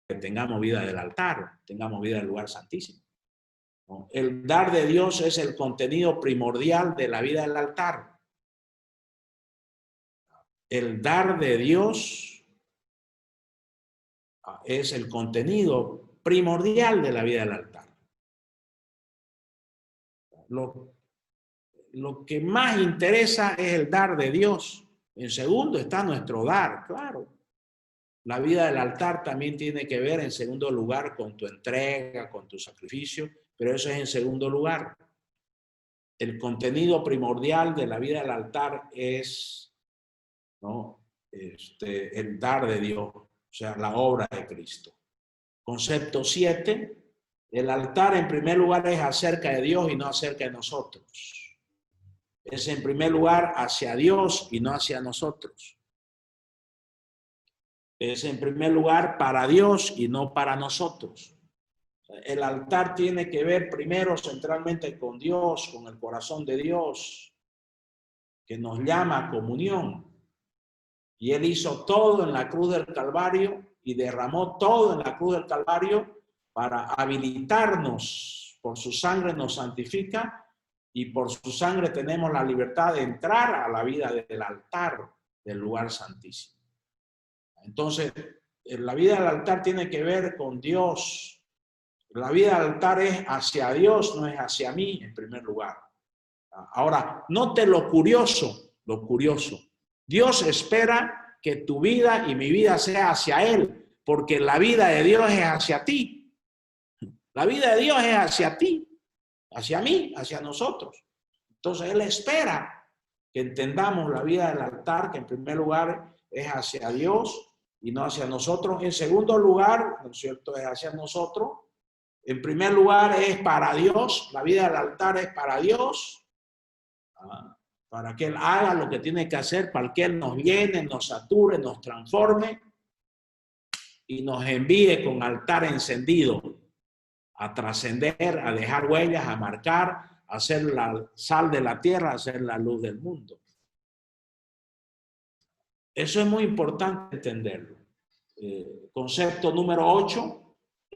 Que tengamos vida del altar, tengamos vida del lugar santísimo. El dar de Dios es el contenido primordial de la vida del altar. El dar de Dios es el contenido primordial de la vida del altar. Lo que más interesa es el dar de Dios. En segundo está nuestro dar, claro. La vida del altar también tiene que ver, en segundo lugar, con tu entrega, con tu sacrificio, pero eso es en segundo lugar. El contenido primordial de la vida del altar es, ¿no?, el dar de Dios, o sea, la obra de Cristo. Concepto 7, el altar en primer lugar es acerca de Dios y no acerca de nosotros. Es en primer lugar hacia Dios y no hacia nosotros. Es en primer lugar para Dios y no para nosotros. El altar tiene que ver primero centralmente con Dios, con el corazón de Dios, que nos llama a comunión. Y Él hizo todo en la cruz del Calvario y derramó todo en la cruz del Calvario para habilitarnos. Por su sangre nos santifica y por su sangre tenemos la libertad de entrar a la vida del altar, del lugar santísimo. Entonces, la vida del altar tiene que ver con Dios. La vida del altar es hacia Dios, no es hacia mí en primer lugar. Ahora, note lo curioso, lo curioso. Dios espera que tu vida y mi vida sea hacia Él, porque la vida de Dios es hacia ti. La vida de Dios es hacia ti, hacia mí, hacia nosotros. Entonces, Él espera que entendamos la vida del altar, que en primer lugar es hacia Dios y no hacia nosotros. En segundo lugar, ¿no es cierto?, es hacia nosotros. En primer lugar es para Dios, la vida del altar es para Dios, para que Él haga lo que tiene que hacer, para que Él nos llene, nos sature, nos transforme y nos envíe con altar encendido a trascender, a dejar huellas, a marcar, a ser la sal de la tierra, a ser la luz del mundo. Eso es muy importante entenderlo. Concepto número 8.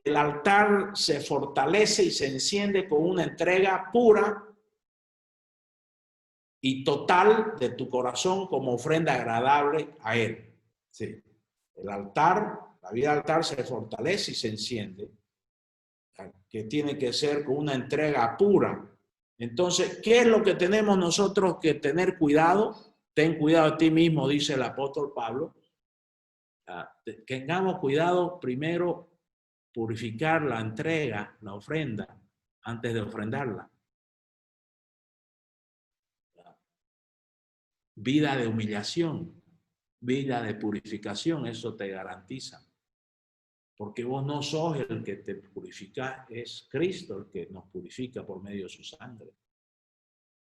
El altar se fortalece y se enciende con una entrega pura y total de tu corazón como ofrenda agradable a Él. Sí. El altar, la vida del altar se fortalece y se enciende, que tiene que ser con una entrega pura. Entonces, ¿qué es lo que tenemos nosotros que tener cuidado? Ten cuidado de ti mismo, dice el apóstol Pablo. Tengamos cuidado primero, purificar la entrega, la ofrenda, antes de ofrendarla. Vida de humillación, vida de purificación, eso te garantiza. Porque vos no sos el que te purifica, es Cristo el que nos purifica por medio de su sangre.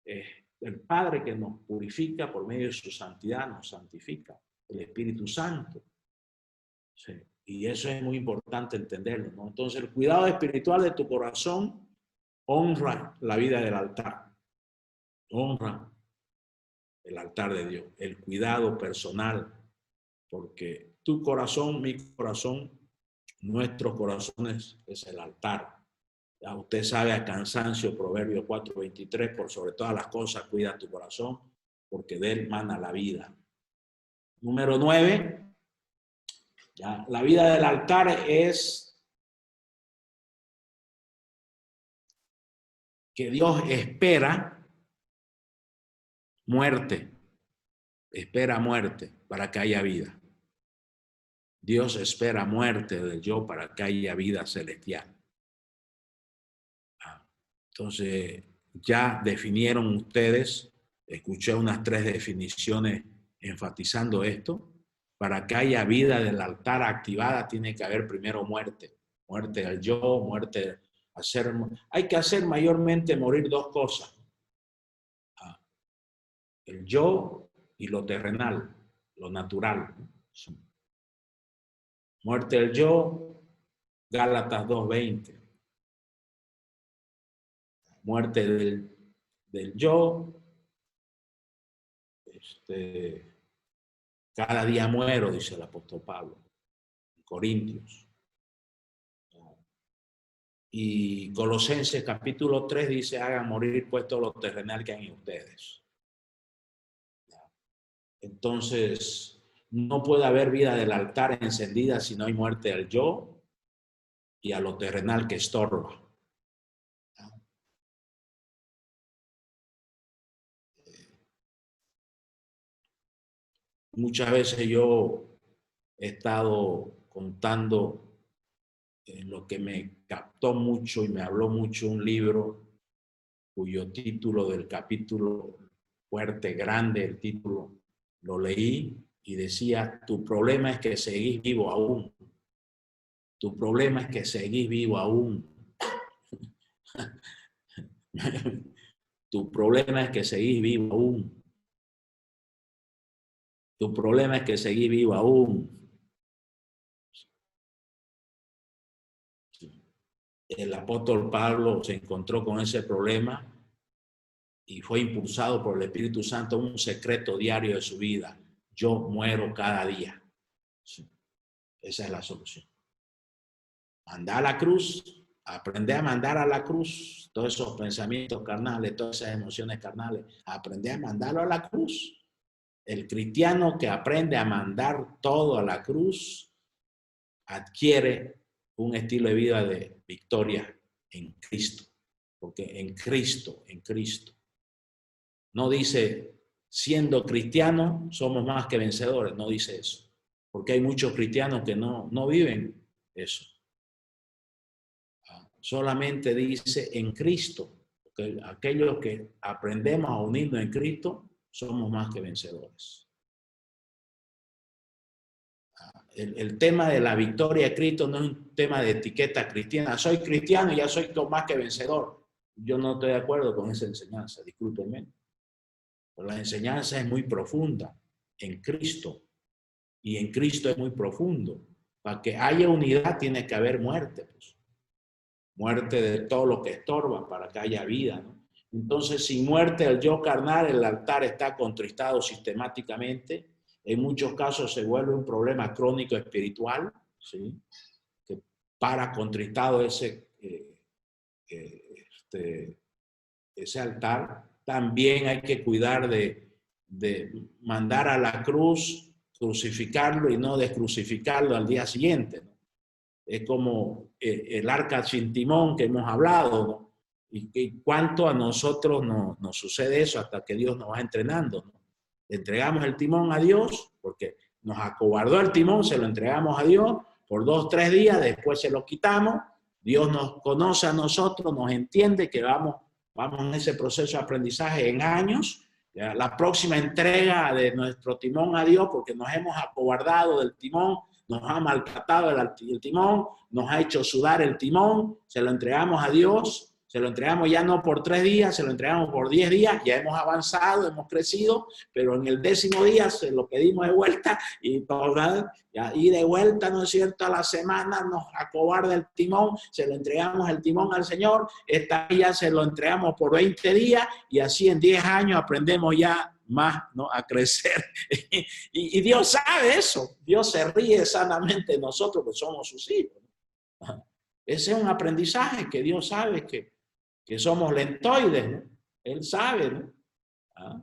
Es el Padre que nos purifica por medio de su santidad, nos santifica, el Espíritu Santo. Sí. Y eso es muy importante entenderlo, ¿no? Entonces, el cuidado espiritual de tu corazón honra la vida del altar. Honra el altar de Dios. El cuidado personal. Porque tu corazón, mi corazón, nuestros corazones es el altar. Ya usted sabe a cansancio, Proverbio 4:23, por sobre todas las cosas cuida tu corazón, porque de él mana la vida. Número 9, ya, la vida del altar es que Dios espera muerte para que haya vida. Dios espera muerte del yo para que haya vida celestial. Entonces, ya definieron ustedes, escuché unas 3 definiciones enfatizando esto. Para que haya vida del altar activada tiene que haber primero muerte. Muerte del yo, muerte, hay que hacer mayormente morir 2 cosas. El yo y lo terrenal, lo natural. Muerte del yo, Gálatas 2:20. Muerte del yo, cada día muero, dice el apóstol Pablo, en Corintios. Y Colosenses capítulo 3 dice, hagan morir pues todo lo terrenal que hay en ustedes. Entonces, no puede haber vida del altar encendida si no hay muerte al yo y a lo terrenal que estorba. Muchas veces yo he estado contando lo que me captó mucho y me habló mucho un libro cuyo título del capítulo fuerte, grande, el título, lo leí y decía, tu problema es que seguís vivo aún. Tu problema es que seguís vivo aún. Tu problema es que seguís vivo aún. Tu problema es que seguís vivo aún. El apóstol Pablo se encontró con ese problema y fue impulsado por el Espíritu Santo un secreto diario de su vida. Yo muero cada día. Sí. Esa es la solución. Mandar a la cruz, aprender a mandar a la cruz todos esos pensamientos carnales, todas esas emociones carnales, aprender a mandarlo a la cruz. El cristiano que aprende a mandar todo a la cruz adquiere un estilo de vida de victoria en Cristo. Porque en Cristo. No dice, siendo cristiano somos más que vencedores. No dice eso. Porque hay muchos cristianos que no viven eso. Solamente dice en Cristo. Porque aquellos que aprendemos a unirnos en Cristo somos más que vencedores. El tema de la victoria de Cristo no es un tema de etiqueta cristiana. Soy cristiano y ya soy más que vencedor. Yo no estoy de acuerdo con esa enseñanza, discúlpenme. Pero la enseñanza es muy profunda en Cristo. Y en Cristo es muy profundo. Para que haya unidad tiene que haber muerte. Pues. Muerte de todo lo que estorba para que haya vida, ¿no? Entonces, sin muerte del yo carnal, el altar está contristado sistemáticamente. En muchos casos se vuelve un problema crónico espiritual, ¿sí? Que para contristado ese altar. También hay que cuidar de mandar a la cruz, crucificarlo y no descrucificarlo al día siguiente, ¿no? Es como el arca sin timón que hemos hablado, ¿no? Y cuánto a nosotros nos sucede eso hasta que Dios nos va entrenando, ¿no? Le entregamos el timón a Dios porque nos acobardó el timón, se lo entregamos a Dios por 2 o 3 días, después se lo quitamos. Dios nos conoce a nosotros, nos entiende que vamos en ese proceso de aprendizaje en años. Ya, la próxima entrega de nuestro timón a Dios, porque nos hemos acobardado del timón, nos ha maltratado el timón, nos ha hecho sudar el timón, se lo entregamos a Dios. Se lo entregamos ya no por 3 días, se lo entregamos por 10 días, ya hemos avanzado, hemos crecido, pero en el 10º día se lo pedimos de vuelta y de vuelta, ¿no es cierto? A la semana nos acobarda el timón, se lo entregamos el timón al Señor, esta ya se lo entregamos por 20 días y así en 10 años aprendemos ya más, ¿no? A crecer. y Dios sabe eso, Dios se ríe sanamente de nosotros que somos sus hijos. Ese es un aprendizaje que Dios sabe que somos lentoides, ¿no? Él sabe, ¿no? ¿Ah?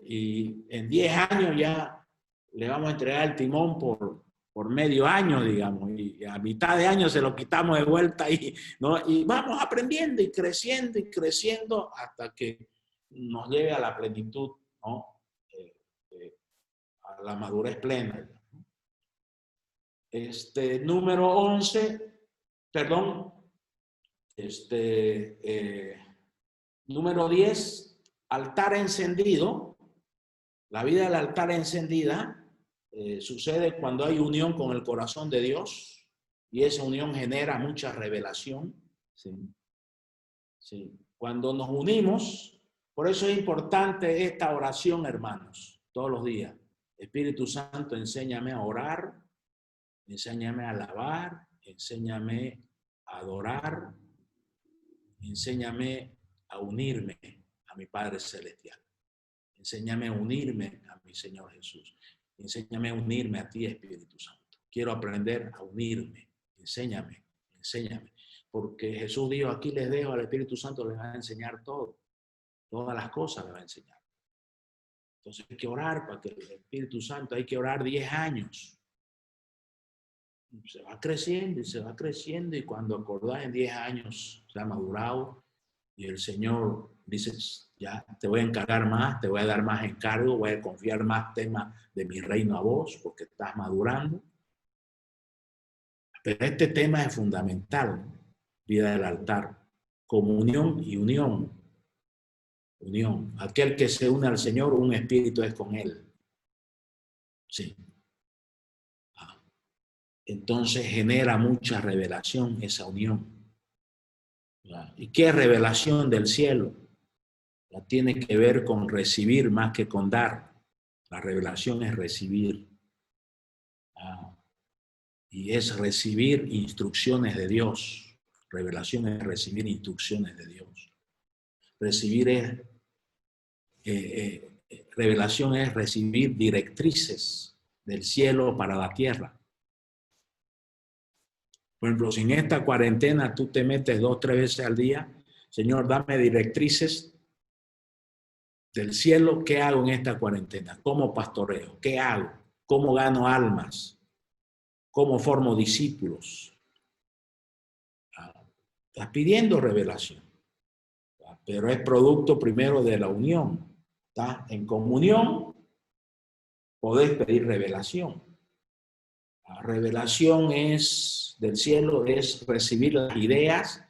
Y en 10 años ya le vamos a entregar el timón por medio año, digamos, y a mitad de año se lo quitamos de vuelta ahí, ¿no? Y vamos aprendiendo y creciendo hasta que nos lleve a la plenitud, ¿no? A la madurez plena. Número 11, perdón, número 10, altar encendido. La vida del altar encendida sucede cuando hay unión con el corazón de Dios y esa unión genera mucha revelación. ¿Sí? Sí. Cuando nos unimos, por eso es importante esta oración, hermanos, todos los días. Espíritu Santo, enséñame a orar, enséñame a alabar, enséñame a adorar, enséñame a unirme a mi Padre Celestial. Enséñame a unirme a mi Señor Jesús. Enséñame a unirme a ti, Espíritu Santo. Quiero aprender a unirme. Enséñame. Porque Jesús dijo, aquí les dejo al Espíritu Santo, les va a enseñar todo. Todas las cosas les va a enseñar. Entonces hay que orar para que el Espíritu Santo, hay que orar 10 años. Se va creciendo y se va creciendo y cuando acordás en 10 años se ha madurado y el Señor dice, ya te voy a encargar más, te voy a dar más encargo, voy a confiar más temas de mi reino a vos porque estás madurando. Pero este tema es fundamental, vida del altar, comunión y unión. Unión. Aquel que se une al Señor, un espíritu es con Él. Sí. Entonces genera mucha revelación esa unión. ¿Y qué revelación del cielo? La tiene que ver con recibir más que con dar. La revelación es recibir. Y es recibir instrucciones de Dios. Revelación es recibir instrucciones de Dios. Revelación es recibir directrices del cielo para la tierra. Por ejemplo, si en esta cuarentena tú te metes 2 o 3 veces al día, Señor, dame directrices del cielo, ¿qué hago en esta cuarentena? ¿Cómo pastoreo? ¿Qué hago? ¿Cómo gano almas? ¿Cómo formo discípulos? Estás pidiendo revelación, pero es producto primero de la unión. ¿Está? En comunión podés pedir revelación. La revelación del cielo es recibir las ideas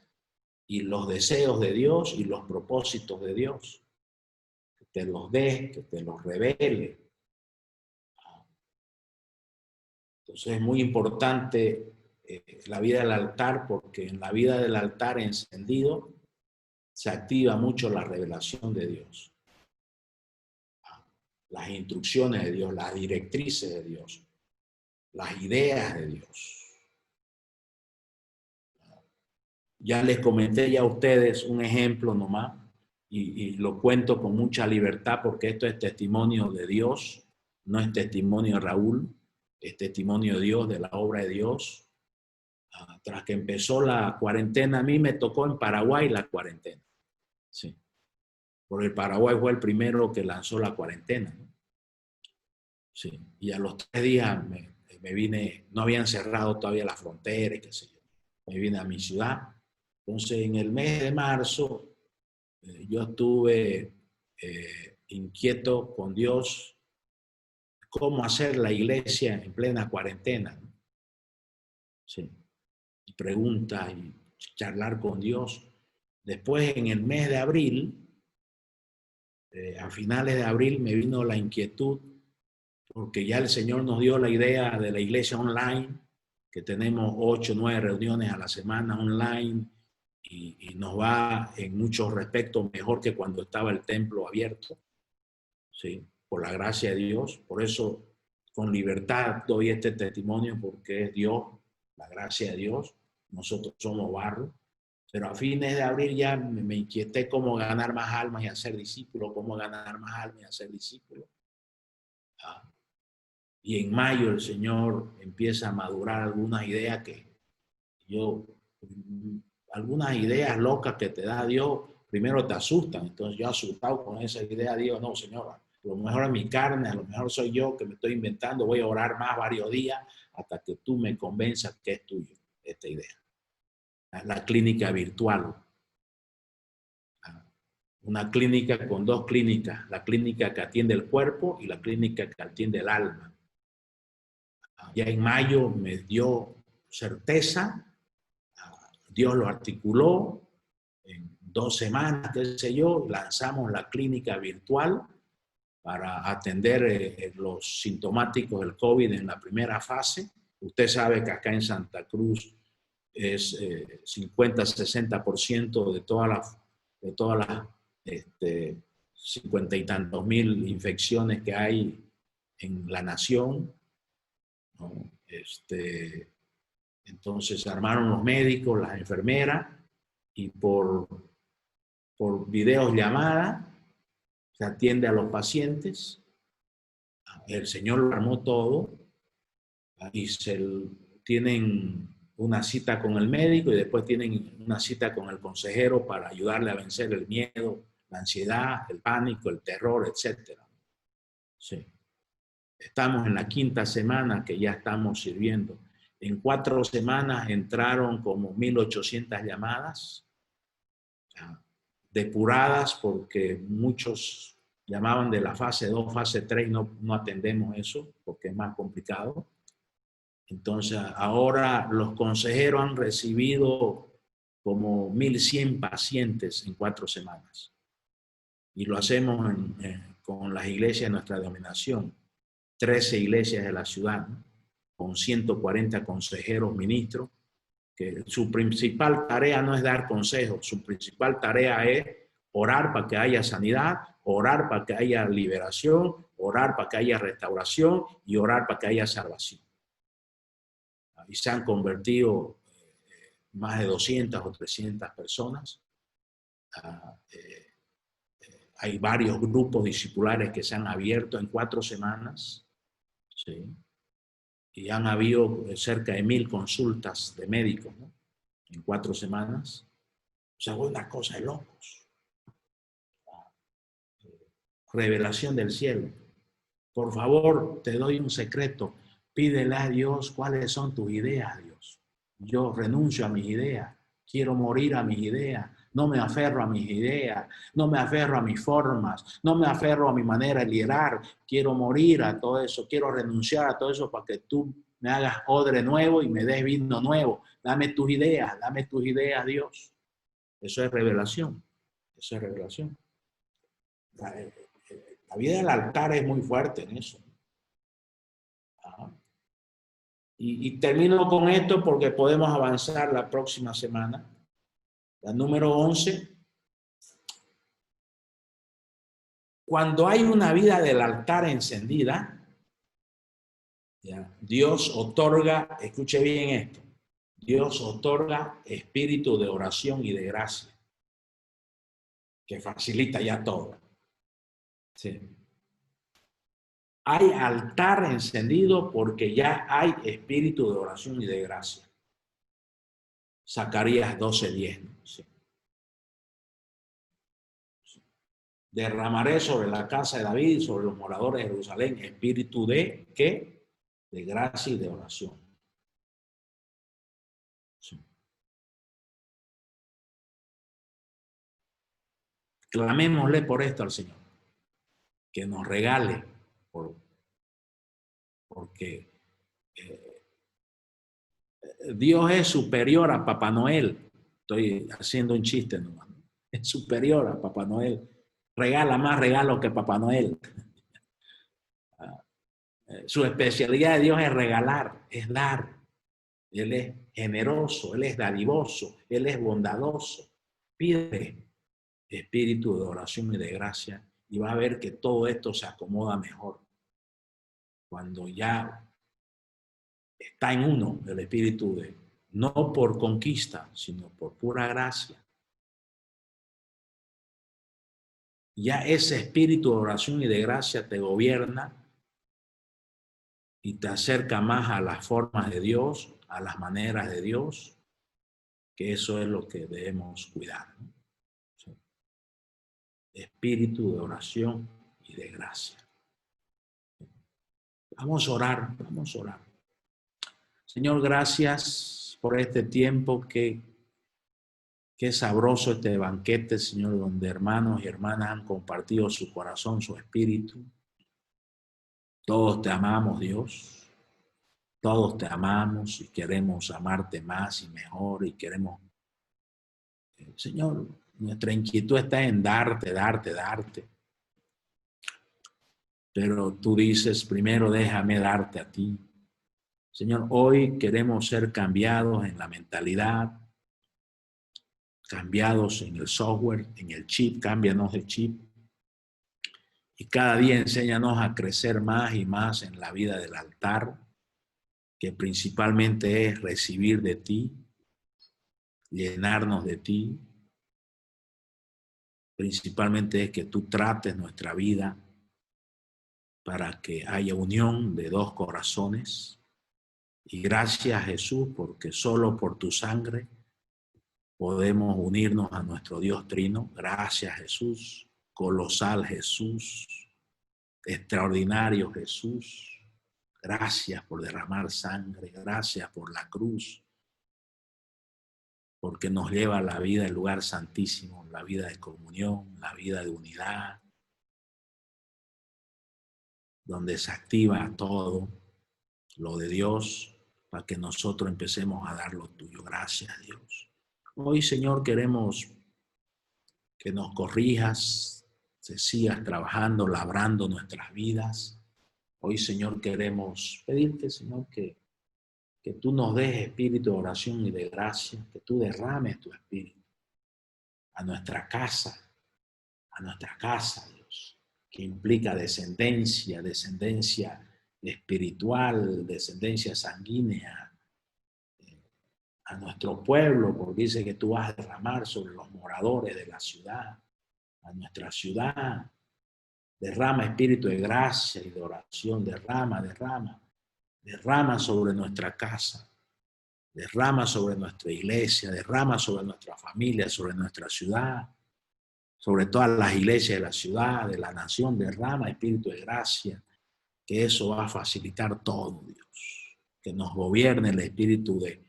y los deseos de Dios y los propósitos de Dios. Que te los dé, que te los revele. Entonces es muy importante la vida del altar porque en la vida del altar encendido se activa mucho la revelación de Dios. Las instrucciones de Dios, las directrices de Dios, las ideas de Dios. Ya les comenté ya a ustedes un ejemplo nomás y lo cuento con mucha libertad porque esto es testimonio de Dios, no es testimonio de Raúl, es testimonio de Dios, de la obra de Dios. Tras que empezó la cuarentena, a mí me tocó en Paraguay la cuarentena. Sí. Porque el Paraguay fue el primero que lanzó la cuarentena. Sí. Y a los 3 días me vine, no habían cerrado todavía las fronteras, qué sé yo. Me vine a mi ciudad. Entonces, en el mes de marzo, yo estuve inquieto con Dios cómo hacer la iglesia en plena cuarentena. Sí. Y pregunta y charlar con Dios. Después, en el mes de abril, a finales de abril, me vino la inquietud porque ya el Señor nos dio la idea de la iglesia online, que tenemos 8 o 9 reuniones a la semana online y nos va en muchos respectos mejor que cuando estaba el templo abierto, ¿sí? Por la gracia de Dios. Por eso con libertad doy este testimonio porque es Dios, la gracia de Dios. Nosotros somos barro. Pero a fines de abril ya me inquieté cómo ganar más almas y hacer discípulos, cómo ganar más almas y hacer discípulos. Y en mayo el Señor empieza a madurar algunas ideas que Algunas ideas locas que te da Dios, primero te asustan. Entonces yo asustado con esa idea digo, no, Señora, a lo mejor es mi carne, a lo mejor soy yo que me estoy inventando, voy a orar más varios días hasta que tú me convenzas que es tuyo esta idea. La clínica virtual. Una clínica con dos clínicas, la clínica que atiende el cuerpo y la clínica que atiende el alma. Ya en mayo me dio certeza, Dios lo articuló, en 2 semanas, qué sé yo, lanzamos la clínica virtual para atender los sintomáticos del COVID en la primera fase. Usted sabe que acá en Santa Cruz es 50-60% de todas las 50 y tantos mil infecciones que hay en la nación, ¿no? Entonces se armaron los médicos, las enfermeras, y por videollamada se atiende a los pacientes. El Señor lo armó todo y tienen una cita con el médico y después tienen una cita con el consejero para ayudarle a vencer el miedo, la ansiedad, el pánico, el terror, etc. Sí. Estamos en la 5ª semana que ya estamos sirviendo. En 4 semanas entraron como 1.800 llamadas, depuradas porque muchos llamaban de la fase 2, fase 3, no atendemos eso porque es más complicado. Entonces ahora los consejeros han recibido como 1.100 pacientes en 4 semanas. Y lo hacemos con las iglesias de nuestra denominación, 13 iglesias de la ciudad, ¿no? Con 140 consejeros, ministros, que su principal tarea no es dar consejos, su principal tarea es orar para que haya sanidad, orar para que haya liberación, orar para que haya restauración y orar para que haya salvación. Y se han convertido más de 200 o 300 personas. Hay varios grupos discipulares que se han abierto en 4 semanas. ¿Sí? Y han habido cerca de 1.000 consultas de médicos, ¿no? En 4 semanas. O sea, una cosa de locos. Revelación del cielo. Por favor, te doy un secreto. Pídele a Dios cuáles son tus ideas, Dios. Yo renuncio a mis ideas. Quiero morir a mis ideas. No me aferro a mis ideas. No me aferro a mis formas. No me aferro a mi manera de liderar. Quiero morir a todo eso. Quiero renunciar a todo eso para que tú me hagas odre nuevo y me des vino nuevo. Dame tus ideas, Dios. Eso es revelación. Eso es revelación. La vida del altar es muy fuerte en eso. Y termino con esto porque podemos avanzar la próxima semana. La número 11. Cuando hay una vida del altar encendida, ¿ya? Dios otorga, escuche bien esto, Dios otorga espíritu de oración y de gracia, que facilita ya todo. Sí. Hay altar encendido porque ya hay espíritu de oración y de gracia. Zacarías 12:10. Sí. Sí. Derramaré sobre la casa de David y sobre los moradores de Jerusalén espíritu de, ¿qué? De gracia y de oración. Sí. Clamémosle por esto al Señor, que nos regale, porque Dios es superior a Papá Noel. Estoy haciendo un chiste nomás. Es superior a Papá Noel. Regala más regalos que Papá Noel. Su especialidad de Dios es regalar, es dar. Él es generoso, Él es dadivoso, Él es bondadoso. Pide espíritu de oración y de gracia y va a ver que todo esto se acomoda mejor. Cuando ya está en uno el espíritu de, no por conquista, sino por pura gracia. Ya ese espíritu de oración y de gracia te gobierna y te acerca más a las formas de Dios, a las maneras de Dios, que eso es lo que debemos cuidar, ¿no? Sí. Espíritu de oración y de gracia. Vamos a orar, vamos a orar. Señor, gracias por este tiempo, qué sabroso este banquete, Señor, donde hermanos y hermanas han compartido su corazón, su espíritu. Todos te amamos, Dios. Todos te amamos y queremos amarte más y mejor y queremos, Señor, nuestra inquietud está en darte. Pero tú dices, primero déjame darte a ti. Señor, hoy queremos ser cambiados en la mentalidad, cambiados en el software, en el chip, cámbianos el chip. Y cada día enséñanos a crecer más y más en la vida del altar, que principalmente es recibir de ti, llenarnos de ti. Principalmente es que tú trates nuestra vida para que haya unión de dos corazones. Y gracias, Jesús, porque solo por tu sangre podemos unirnos a nuestro Dios Trino. Gracias, Jesús. Colosal Jesús. Extraordinario Jesús. Gracias por derramar sangre. Gracias por la cruz. Porque nos lleva a la vida del lugar santísimo, la vida de comunión, la vida de unidad, donde se activa todo lo de Dios para que nosotros empecemos a dar lo tuyo. Gracias, Dios. Hoy, Señor, queremos que nos corrijas, que sigas trabajando, labrando nuestras vidas. Hoy, Señor, queremos pedirte, Señor, que tú nos des espíritu de oración y de gracia, que tú derrames tu espíritu a nuestra casa, Dios, que implica descendencia espiritual, descendencia sanguínea, a nuestro pueblo, porque dice que tú vas a derramar sobre los moradores de la ciudad, a nuestra ciudad. Derrama espíritu de gracia y de oración, derrama sobre nuestra casa, derrama sobre nuestra iglesia, derrama sobre nuestra familia, sobre nuestra ciudad, sobre todas las iglesias de la ciudad, de la nación. Derrama espíritu de gracia, que eso va a facilitar todo, Dios. Que nos gobierne el espíritu de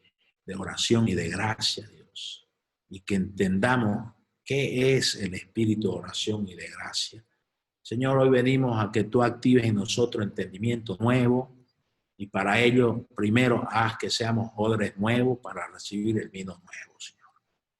oración y de gracia, Dios. Y que entendamos qué es el espíritu de oración y de gracia. Señor, hoy venimos a que tú actives en nosotros entendimiento nuevo. Y para ello, primero, haz que seamos odres nuevos para recibir el vino nuevo, Señor.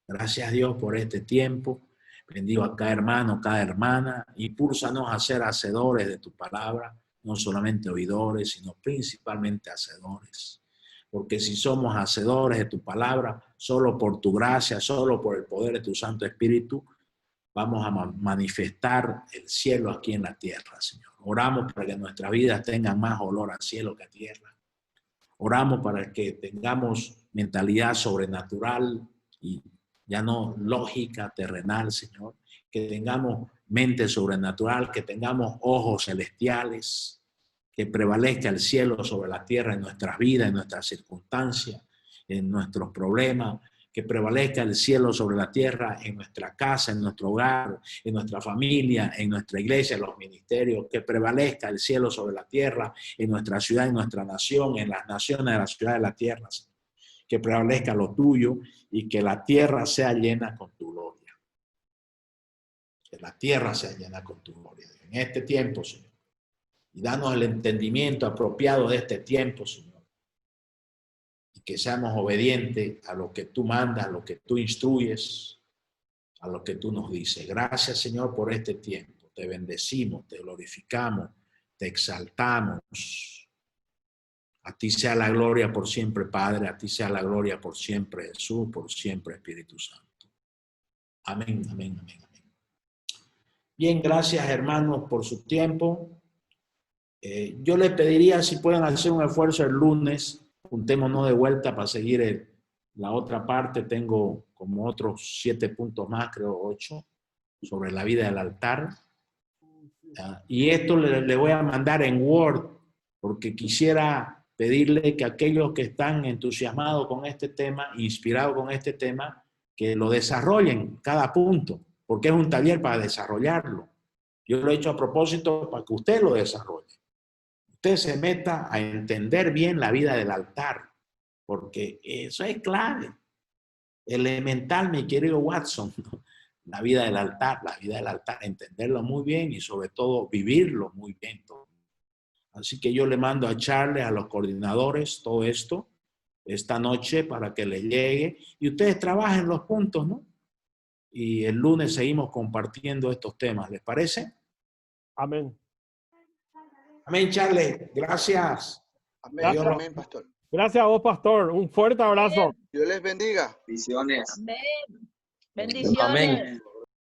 Gracias, Dios, por este tiempo. Bendigo a cada hermano, cada hermana. Impúlsanos a ser hacedores de tu palabra, no solamente oidores, sino principalmente hacedores. Porque si somos hacedores de tu palabra, solo por tu gracia, solo por el poder de tu Santo Espíritu, vamos a manifestar el cielo aquí en la tierra, Señor. Oramos para que nuestras vidas tengan más olor al cielo que a tierra. Oramos para que tengamos mentalidad sobrenatural y ya no lógica terrenal, Señor. Que tengamos mente sobrenatural, que tengamos ojos celestiales, que prevalezca el cielo sobre la tierra en nuestras vidas, en nuestras circunstancias, en nuestros problemas. Que prevalezca el cielo sobre la tierra en nuestra casa, en nuestro hogar, en nuestra familia, en nuestra iglesia, en los ministerios. Que prevalezca el cielo sobre la tierra en nuestra ciudad, en nuestra nación, en las naciones de la ciudad de la tierra. Que prevalezca lo tuyo y que la tierra sea llena con tu gloria. Que la tierra sea llena con tu gloria. En este tiempo, Señor. Y danos el entendimiento apropiado de este tiempo, Señor. Que seamos obedientes a lo que tú mandas, a lo que tú instruyes, a lo que tú nos dices. Gracias, Señor, por este tiempo. Te bendecimos, te glorificamos, te exaltamos. A ti sea la gloria por siempre, Padre. A ti sea la gloria por siempre, Jesús, por siempre, Espíritu Santo. Amén, amén, amén, amén. Bien, gracias, hermanos, por su tiempo. Yo les pediría si pueden hacer un esfuerzo el lunes. Juntémonos de vuelta para seguir la otra parte. Tengo como otros 7 puntos más, creo 8, sobre la vida del altar. Y esto le voy a mandar en Word, porque quisiera pedirle que aquellos que están entusiasmados con este tema, inspirados con este tema, que lo desarrollen cada punto, porque es un taller para desarrollarlo. Yo lo he hecho a propósito para que usted lo desarrolle. Usted se meta a entender bien la vida del altar, porque eso es clave. Elemental, mi querido Watson, la vida del altar, entenderlo muy bien y sobre todo vivirlo muy bien. Así que yo le mando a Charles, a los coordinadores, todo esto, esta noche para que les llegue y ustedes trabajen los puntos, ¿no? Y el lunes seguimos compartiendo estos temas, ¿les parece? Amén. Amén, Charles. Gracias. Amén, amén, pastor. Gracias a vos, pastor. Un fuerte abrazo. Dios les bendiga. Bendiciones. Amén. Bendiciones. Amén.